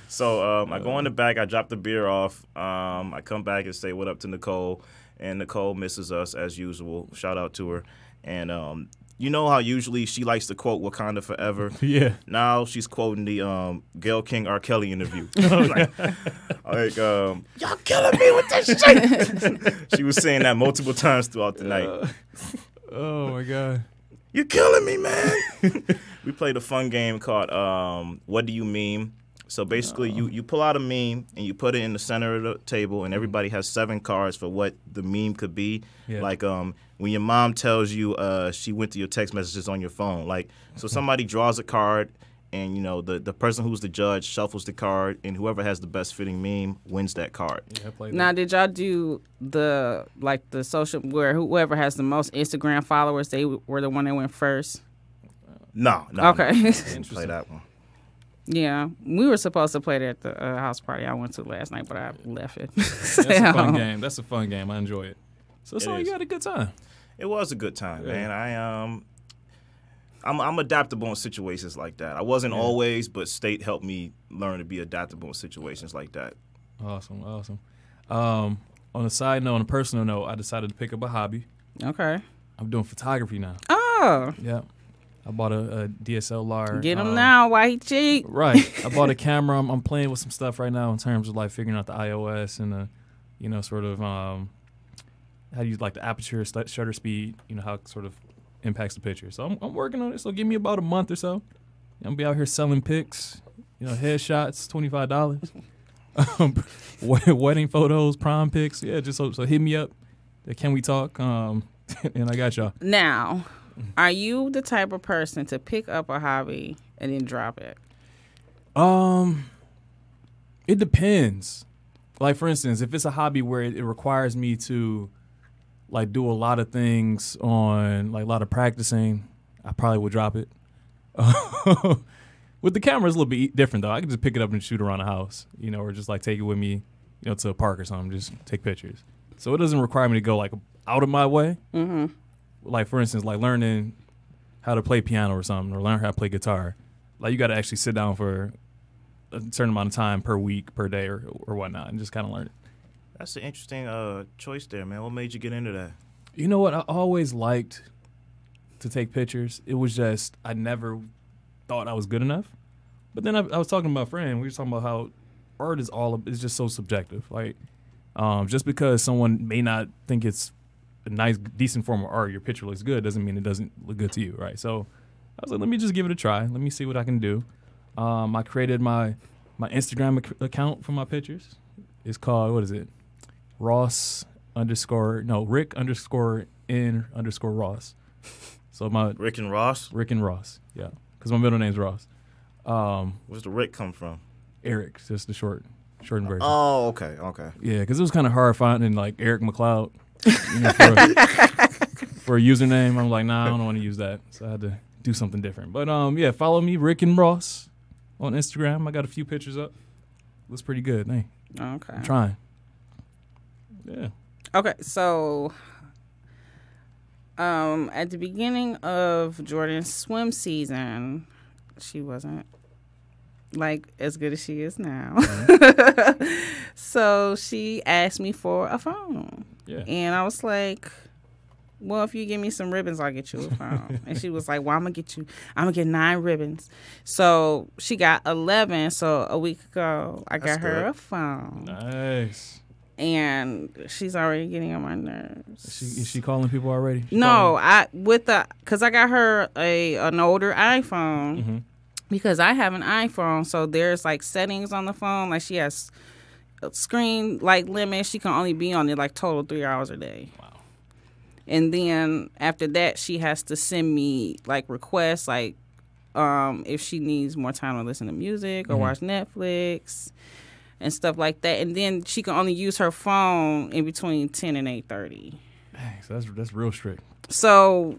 So I go in the back, I drop the beer off. I come back and say what up to Nicole, and Nicole misses us as usual. Shout out to her. And you know how usually she likes to quote Wakanda Forever? Yeah. Now she's quoting the Gayle King R. Kelly interview. like y'all killing me with this shit. She was saying that multiple times throughout the night. Oh, my God. You're killing me, man. We played a fun game called What Do You Meme? So basically, you pull out a meme and you put it in the center of the table, and everybody has 7 cards for what the meme could be. Yeah. Like when your mom tells you she went to your text messages on your phone. Like, so somebody draws a card, and you know the person who's the judge shuffles the card, and whoever has the best fitting meme wins that card. Yeah, now, did y'all do the social where whoever has the most Instagram followers, they were the one that went first? No. Okay. Didn't play that one. Yeah, we were supposed to play that at the house party I went to last night, but I left it. That's a fun game. That's a fun game. I enjoy it. So you had a good time. It was a good time, man. I'm adaptable in situations like that. I wasn't always, but state helped me learn to be adaptable in situations like that. Awesome. On a side note, on a personal note, I decided to pick up a hobby. Okay. I'm doing photography now. Oh. Yeah. I bought a DSLR. Get him now, why he cheap? Right. I bought a camera. I'm playing with some stuff right now in terms of like figuring out the iOS and the, sort of how do you like the aperture, shutter speed, how it sort of impacts the picture. So I'm working on it. So give me about a month or so. I'm gonna be out here selling pics, headshots, $25. Wedding photos, prom pics. Yeah, just so hit me up. Can we talk? And I got y'all. Now, are you the type of person to pick up a hobby and then drop it? It depends. Like, for instance, if it's a hobby where it requires me to, like, do a lot of things on, like, a lot of practicing, I probably would drop it. With the camera, it's a little bit different, though. I can just pick it up and shoot around the house, or just, like, take it with me, to a park or something, just take pictures. So it doesn't require me to go, like, out of my way. Mm-hmm. Like, for instance, like learning how to play piano or something, or learn how to play guitar. Like, you got to actually sit down for a certain amount of time per week, per day, or whatnot, and just kind of learn it. That's an interesting choice there, man. What made you get into that? You know what? I always liked to take pictures. It was just I never thought I was good enough. But then I was talking to my friend. We were talking about how art is it's just so subjective. Like, just because someone may not think it's a nice, decent form of art, your picture looks good, doesn't mean it doesn't look good to you, right? So I was like, let me just give it a try. Let me see what I can do. I created my Instagram account for my pictures. It's called, what is it? Rick_N_Ross. So Rick and Ross? Rick and Ross, yeah. Because my middle name's Ross. Where's the Rick come from? Eric, just the shortened version. Oh, okay. Yeah, because it was kind of hard finding, like, Eric McLeod. For a username. I'm like, nah, I don't want to use that. So I had to do something different. But follow me, Rick and Ross, on Instagram. I got a few pictures up. Looks pretty good. Hey, okay. I'm trying. Yeah. Okay, so At the beginning of Jordan's swim season, she wasn't like as good as she is now. So she asked me for a phone. Yeah. And I was like, well, if you give me some ribbons, I'll get you a phone. And she was like, well, I'm gonna get 9 ribbons. So she got 11. So a week ago, I got her a phone. Nice. And she's already getting on my nerves. Is she calling people already? No, because I got her an older iPhone. Mm-hmm. Because I have an iPhone, so there's like settings on the phone. Like she has a screen like limit. She can only be on it like total 3 hours a day. Wow. And then after that, she has to send me like requests, like if she needs more time to listen to music or watch Netflix and stuff like that. And then she can only use her phone in between 10 and 8:30. Dang, so that's real strict. So,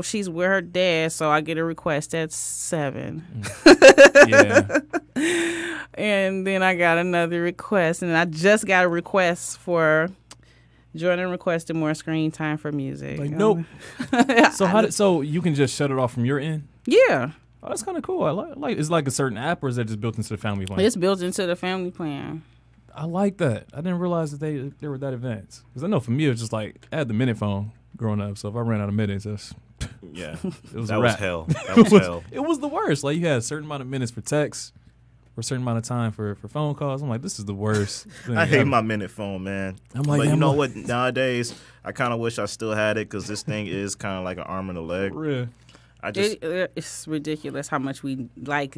she's with her dad, so I get a request at 7. Yeah. And then I got another request, and I just got a request for Jordan requested more screen time for music. Like, nope. So you can just shut it off from your end? Yeah. Oh, that's kind of cool. I like. It's like a certain app, or is that just built into the family plan? It's built into the family plan. I like that. I didn't realize that they were that advanced. Because I know for me, it was just like, I had the minute phone growing up. So if I ran out of minutes, yeah, it was that a was wrap. hell. That was hell. It was the worst. Like, you had a certain amount of minutes for text or a certain amount of time for phone calls. I'm like, this is the worst thing I hate ever. my minute phone, man. I'm like, but yeah, you know what? Nowadays, I kind of wish I still had it because this thing is kind of like an arm and a leg. For real. It's ridiculous how much we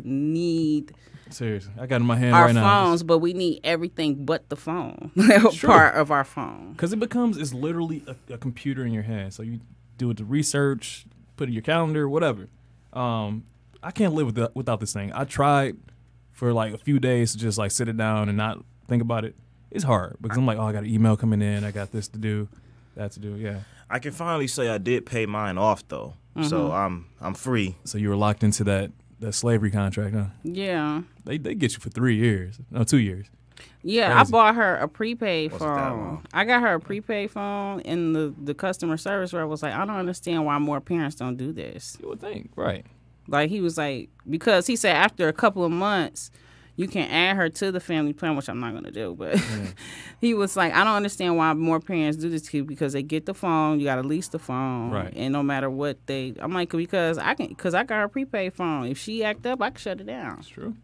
need Seriously, I got it in my hand our right now. phones, but we need everything but the phone Sure. part of our phone. Because it's literally a computer in your hand. So you do it to research, put it in your calendar, whatever. I can't live without this thing. I tried for like a few days to just like sit it down and not think about it. It's hard because I'm like, oh, I got an email coming in. I got this to do, that to do. Yeah. I can finally say I did pay mine off though, so I'm free. So you were locked into that slavery contract, huh? Yeah. They get you for 3 years. No, 2 years. Yeah, Crazy. I bought her a prepaid Wasn't that phone. long. I got her a prepaid phone, and the customer service rep was like, I don't understand why more parents don't do this. You would think, right? Like, he was like, because he said after a couple of months, you can add her to the family plan, which I'm not going to do. But he was like, I don't understand why more parents do this to you because they get the phone, you got to lease the phone. Right. And no matter what I'm like, because I got her a prepaid phone. If she act up, I can shut it down. That's true.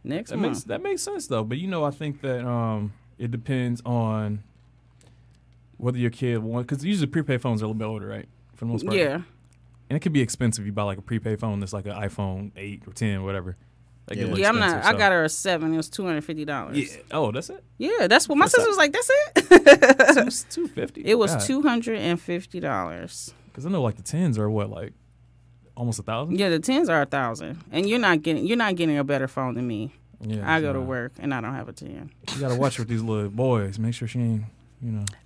Next month. That makes sense, though. But, I think that it depends on whether your kid wants, because usually prepaid phones are a little bit older, right? For the most part. Yeah. And it could be expensive if you buy like a prepaid phone that's like an iPhone 8 or 10, whatever. That get a little Yeah, I'm not. expensive, I got her a 7. It was $250. Yeah. Oh, that's it? Yeah, that's what my What's sister that? was like. That's it. $250. It was $250. Because I know like the 10s are what, like almost $1,000? Yeah, the 10s are $1,000, and you're not getting a better phone than me. Yeah. I go to work and I don't have a 10. You got to watch her with these little boys. Make sure she ain't,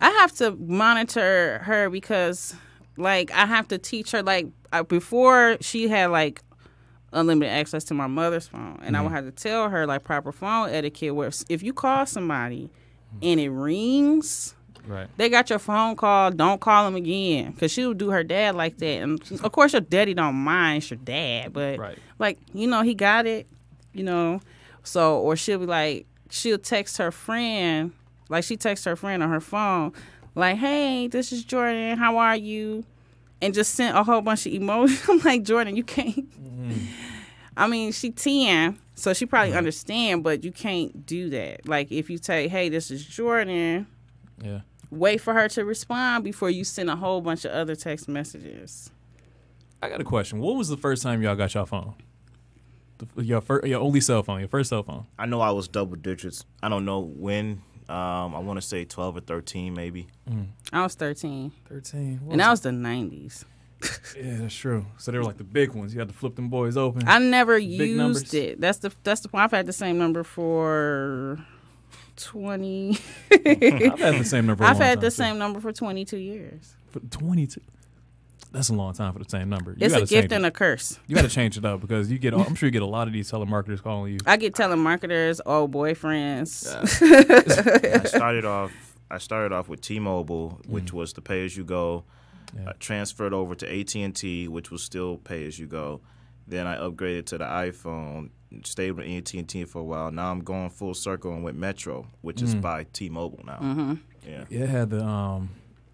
I have to monitor her because, like, I have to teach her. Like, before she had like unlimited access to my mother's phone, and I would have to tell her like proper phone etiquette. Where if you call somebody and it rings, right. they got your phone call, don't call them again, because she would do her dad like that. And of course your daddy don't mind, it's your dad, but Right. like, he got it, so, or she'll be like, she'll text her friend, like she texts her friend on her phone like, hey, this is Jordan, how are you, and just sent a whole bunch of emojis. I'm like, Jordan, you can't. I mean, she 10, so she probably understand, but you can't do that. Like, if you say, hey, this is Jordan, Yeah. wait for her to respond before you send a whole bunch of other text messages. I got a question. What was the first time y'all got your phone? Your only cell phone, your first cell phone? I know I was double digits. I don't know when. I want to say 12 or 13 maybe. I was 13, 13. and that was the 90s. Yeah, that's true. So they were like the big ones. You had to flip them boys open. I never Big numbers. used it. That's the point. I've had the same number for 20. I've had the same number. I've had the same number for 22 years. For 22. That's a long time for the same number. You It's a gotta gift change and it. a curse. You got to change it up because I'm sure you get a lot of these telemarketers calling you. I get telemarketers, old boyfriends. I started off with T-Mobile, which was the pay-as-you-go. I transferred over to AT&T, which was still pay as you go. Then I upgraded to the iPhone, stayed with AT&T for a while. Now I'm going full circle and with Metro, which is by T-Mobile now. Mm-hmm. Yeah. Yeah, it had the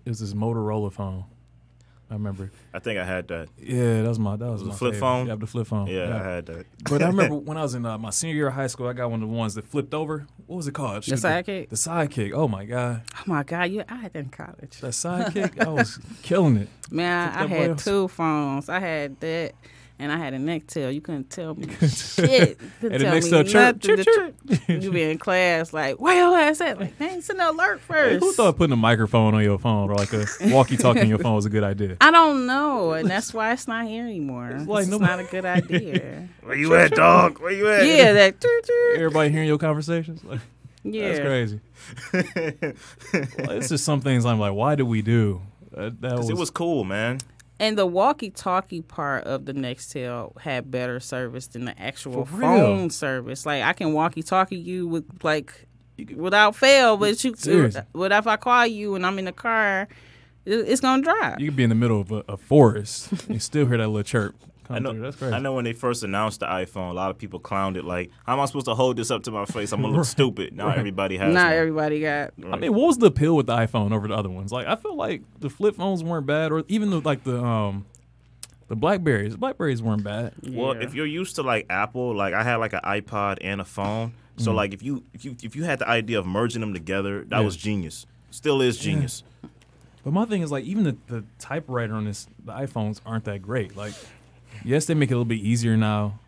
it was this Motorola phone. I remember. I think I had that. Yeah, that was my flip favorite. phone? Yeah, the flip phone. Yeah, I had that. But I remember when I was in my senior year of high school, I got one of the ones that flipped over. What was it called? The Sidekick? The Sidekick. Oh, my God. Oh, my God. I had that in college. That Sidekick, I was killing it. Man, I had two phones. I had that, and I had a Nextel. You couldn't tell me shit. You couldn't And the tell me Nextel chirp, nothing. You be in class like, where your ass at? Like, man, send an alert first. Hey, who thought putting a microphone on your phone or like a walkie-talkie on your phone was a good idea? I don't know, and that's why it's not here anymore. It's like not a good idea. Where you at, dog? Where you at? Yeah, that. Everybody hearing your conversations? Like, Yeah. that's crazy. Well, it's just some things I'm like, why did we do? That It was cool, man. And the walkie-talkie part of the Nextel had better service than the actual For real? phone service. Like, I can walkie-talkie you with without fail, but Seriously. but if I call you and I'm in the car, it's gonna drive. You could be in the middle of a forest and you still hear that little chirp. I know. That's crazy. I know when they first announced the iPhone, a lot of people clowned it like, how am I supposed to hold this up to my face? I'm going to look stupid. Now everybody has Not one. everybody got. I mean, what was the appeal with the iPhone over the other ones? Like, I feel like the flip phones weren't bad, or even the Blackberries. The Blackberries weren't bad. Well, Yeah. if you're used to like Apple, like I had like an iPod and a phone. So like if you had the idea of merging them together, that was genius. Still is genius. But my thing is, like, even the typewriter on the iPhones aren't that great. Like, yes, they make it a little bit easier now,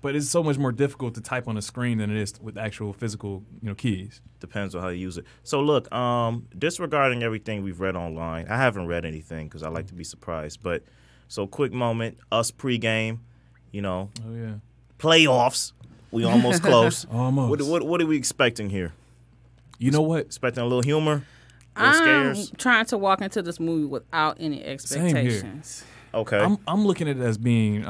but it's so much more difficult to type on a screen than it is with actual physical, keys. Depends on how you use it. So look, disregarding everything we've read online, I haven't read anything because I like to be surprised. But so quick moment, us pregame, Oh yeah, playoffs. We almost close. almost. What are we expecting here? You know what? Expecting a little humor? A little I'm scares? trying to walk into this movie without any expectations. Okay. I'm looking at it as being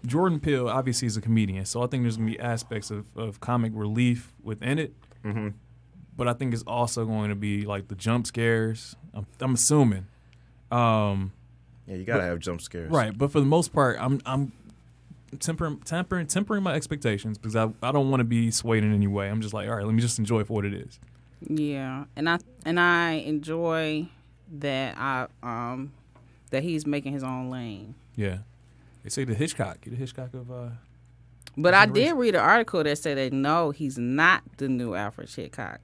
Jordan Peele. Obviously, is a comedian, so I think there's gonna be aspects of comic relief within it. Mm-hmm. But I think it's also going to be like the jump scares. I'm assuming. Yeah, you gotta have jump scares. Right, but for the most part, I'm tempering my expectations because I don't want to be swayed in any way. I'm just like, all right, let me just enjoy it for what it is. Yeah, and I enjoy that that he's making his own lane. Yeah, they say the Hitchcock of. But I did read an article that said that no, he's not the new Alfred Hitchcock.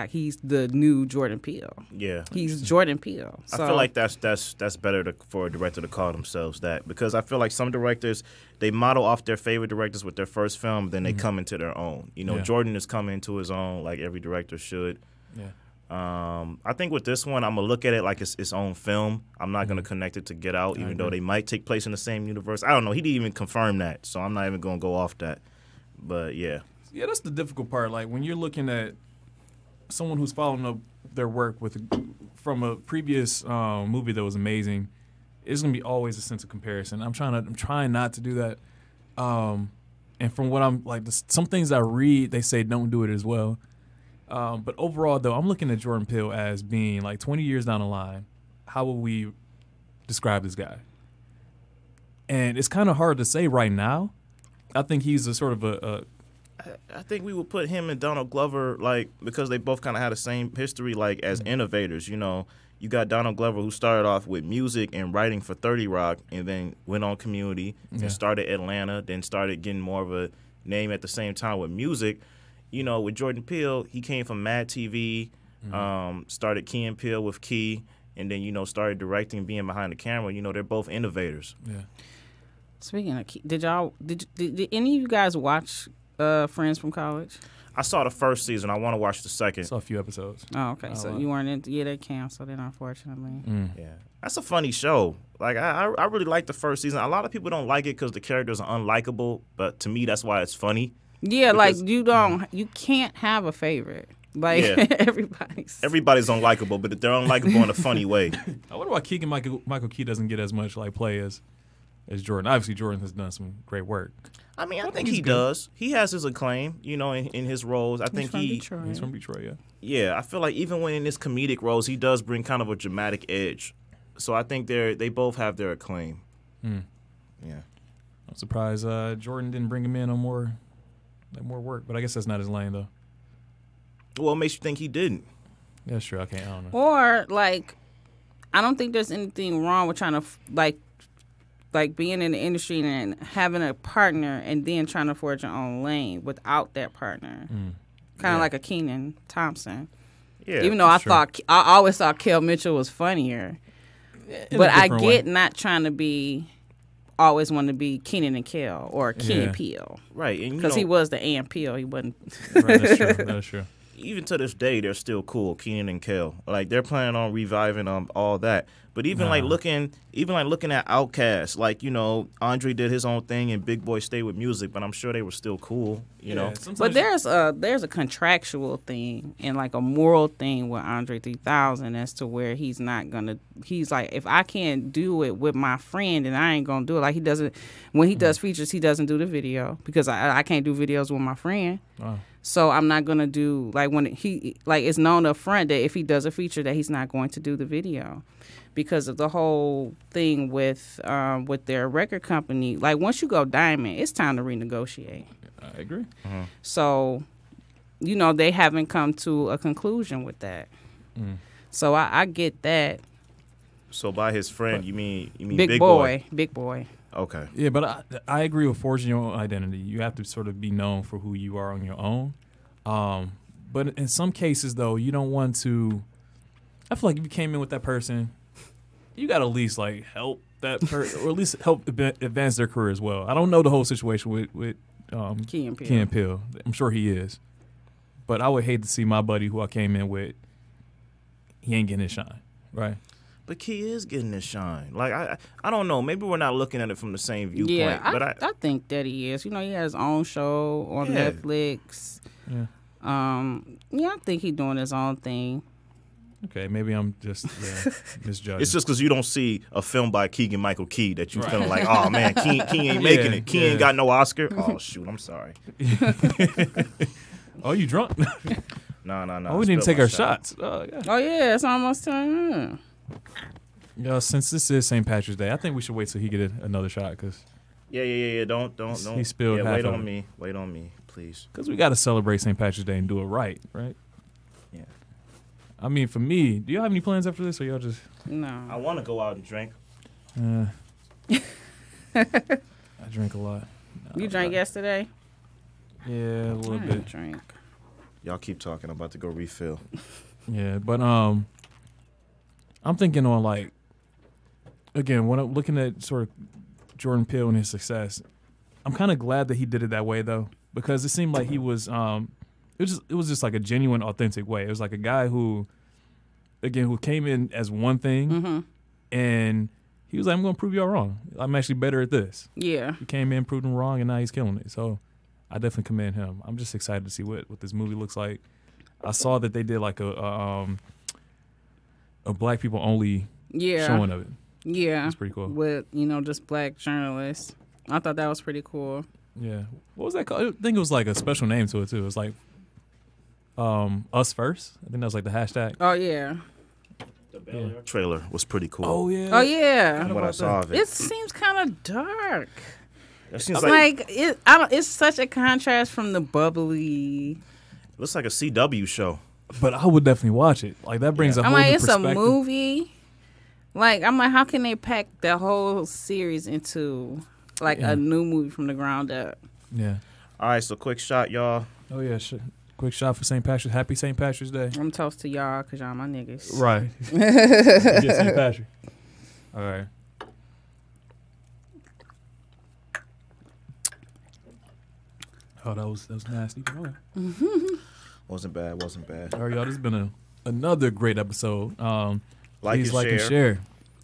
He's the new Jordan Peele. Yeah. He's Jordan Peele. So, I feel like that's better for a director to call themselves that, because I feel like some directors, they model off their favorite directors with their first film, then they come into their own. Jordan is coming into his own like every director should. Yeah. I think with this one, I'm gonna look at it like it's its own film. I'm not gonna connect it to Get Out, even though they might take place in the same universe. I don't know. He didn't even confirm that, so I'm not even gonna go off that. But yeah. Yeah, that's the difficult part. Like when you're looking at someone who's following up their work from a previous movie that was amazing, it's gonna be always a sense of comparison. I'm trying not to do that. And from what I'm like, some things I read, they say don't do it as well. But overall, though, I'm looking at Jordan Peele as being like 20 years down the line. How will we describe this guy? And it's kind of hard to say right now. I think he's a sort of I think we would put him and Donald Glover, like, because they both kind of had the same history, like, as innovators. You got Donald Glover, who started off with music and writing for 30 Rock, and then went on Community, and started Atlanta, then started getting more of a name at the same time with music. With Jordan Peele, he came from Mad TV, started Key and Peele with Key, and then, started directing, being behind the camera. They're both innovators. Yeah. Speaking of Key, did any of you guys watch Friends from College? I saw the first season. I want to watch the second. Saw a few episodes. Oh, okay. So you weren't into they canceled it, unfortunately. Yeah, that's a funny show. Like I really like the first season. A lot of people don't like it because the characters are unlikable, but to me, that's why it's funny. Yeah, because, like you can't have a favorite. Like everybody's unlikable, but they're unlikable in a funny way. I wonder why Michael Key doesn't get as much like play as Jordan. Obviously, Jordan has done some great work. I mean, I think he does. He has his acclaim, in his roles. I think he's from Detroit, yeah. Yeah, I feel like even when in his comedic roles, he does bring kind of a dramatic edge So I think they both have their acclaim. Hmm. Yeah. I'm surprised Jordan didn't bring him in on more work, but I guess that's not his lane though. Well, it makes you think he didn't. Yeah, sure. I don't know. Or like, I don't think there's anything wrong with trying to like being in the industry and having a partner and then trying to forge your own lane without that partner. Kind of like a Kenan Thompson. Yeah. Even though I always thought Kel Mitchell was funnier, but I get not trying to be. Always wanted to be Kenan and Kel or Key and Peele. Right. Because he was the A and Peele. He wasn't. Right, that's true. That's true. Even to this day, they're still cool, Kenan and Kel. Like they're planning on reviving all that. But even looking at Outkast, like Andre did his own thing and Big Boy stayed with music, but I'm sure they were still cool. You know. But there's a contractual thing and like a moral thing with Andre 3000 as to where he's not gonna. He's like, if I can't do it with my friend, then I ain't gonna do it. Like he doesn't. When he does features, he doesn't do the video because I can't do videos with my friend. Wow. So I'm not gonna do like when it's known up front that if he does a feature that he's not going to do the video because of the whole thing with their record company. Like once you go diamond, it's time to renegotiate. I agree. So, they haven't come to a conclusion with that. So I get that. So by his friend, you mean Big Boy? Big Boy. Okay. Yeah, but I agree with forging your own identity. You have to sort of be known for who you are on your own. But in some cases, though, you don't want to. I feel like if you came in with that person, you got to at least like help that person, or at least help advance their career as well. I don't know the whole situation with Key and Peele. I'm sure he is, but I would hate to see my buddy who I came in with. He ain't getting his shine, right? But Key is getting his shine. Like I don't know. Maybe we're not looking at it from the same viewpoint. Yeah, but I think that he is. He has his own show on Netflix. Yeah. I think he's doing his own thing. Okay, maybe I'm just misjudging. It's just because you don't see a film by Keegan-Michael Key that you feeling like, oh man, Key ain't making it. Key ain't got no Oscar. Oh shoot, I'm sorry. Oh, you drunk? No. Oh, we didn't take our shots. Oh yeah, it's almost time. Yeah, since this is St. Patrick's Day, I think we should wait till he get another shot because. Yeah. Don't. He spilled half wait of on it. me. Wait on me, please. Because we got to celebrate St. Patrick's Day and do it right? Yeah. I mean, for me, do y'all have any plans after this, or y'all just? No. I want to go out and drink. I drink a lot. No, You drank yesterday? Yeah, a little I bit. didn't drink. Y'all keep talking. I'm about to go refill. Yeah, but I'm thinking on like, again, when I'm looking at sort of Jordan Peele and his success, I'm kind of glad that he did it that way though, because it seemed like he was it was just like a genuine, authentic way. It was like a guy who came in as one thing, and he was like, I'm going to prove y'all wrong. I'm actually better at this. Yeah. He came in, proved him wrong, and now he's killing it. So I definitely commend him. I'm just excited to see what this movie looks like. I saw that they did like a black people only showing of it. Yeah. That's pretty cool. With, just black journalists. I thought that was pretty cool. Yeah. What was that called? I think it was like a special name to it too. It was like Us First. I think that was like the hashtag. Oh yeah. The trailer was pretty cool. Oh yeah. Oh yeah. From what I saw of it. It seems kind of dark. It seems it's such a contrast from the bubbly. Looks like a CW show. But I would definitely watch it. Like that brings a whole new it's perspective. a movie. Like I'm like, how can they pack the whole series into like a new movie from the ground up? Yeah. All right, so quick shot, y'all. Oh yeah. Quick shot for St. Patrick's. Happy St. Patrick's Day. I'm toast to y'all because y'all my niggas. Right. Get St. Patrick. All right. Oh, that was nasty. All right. Wasn't bad. All right, y'all. This has been another great episode. Please like and share.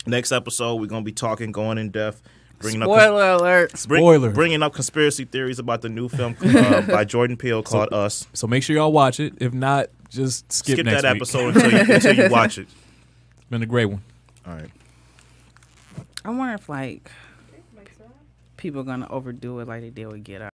Next episode, we're gonna be talking, going in depth. Spoiler alert. Bringing up conspiracy theories about the new film by Jordan Peele called Us. So make sure y'all watch it. If not, just skip next that week. episode until you watch it. It's been a great one. All right. I wonder if like people are gonna overdo it like they did with Get Out.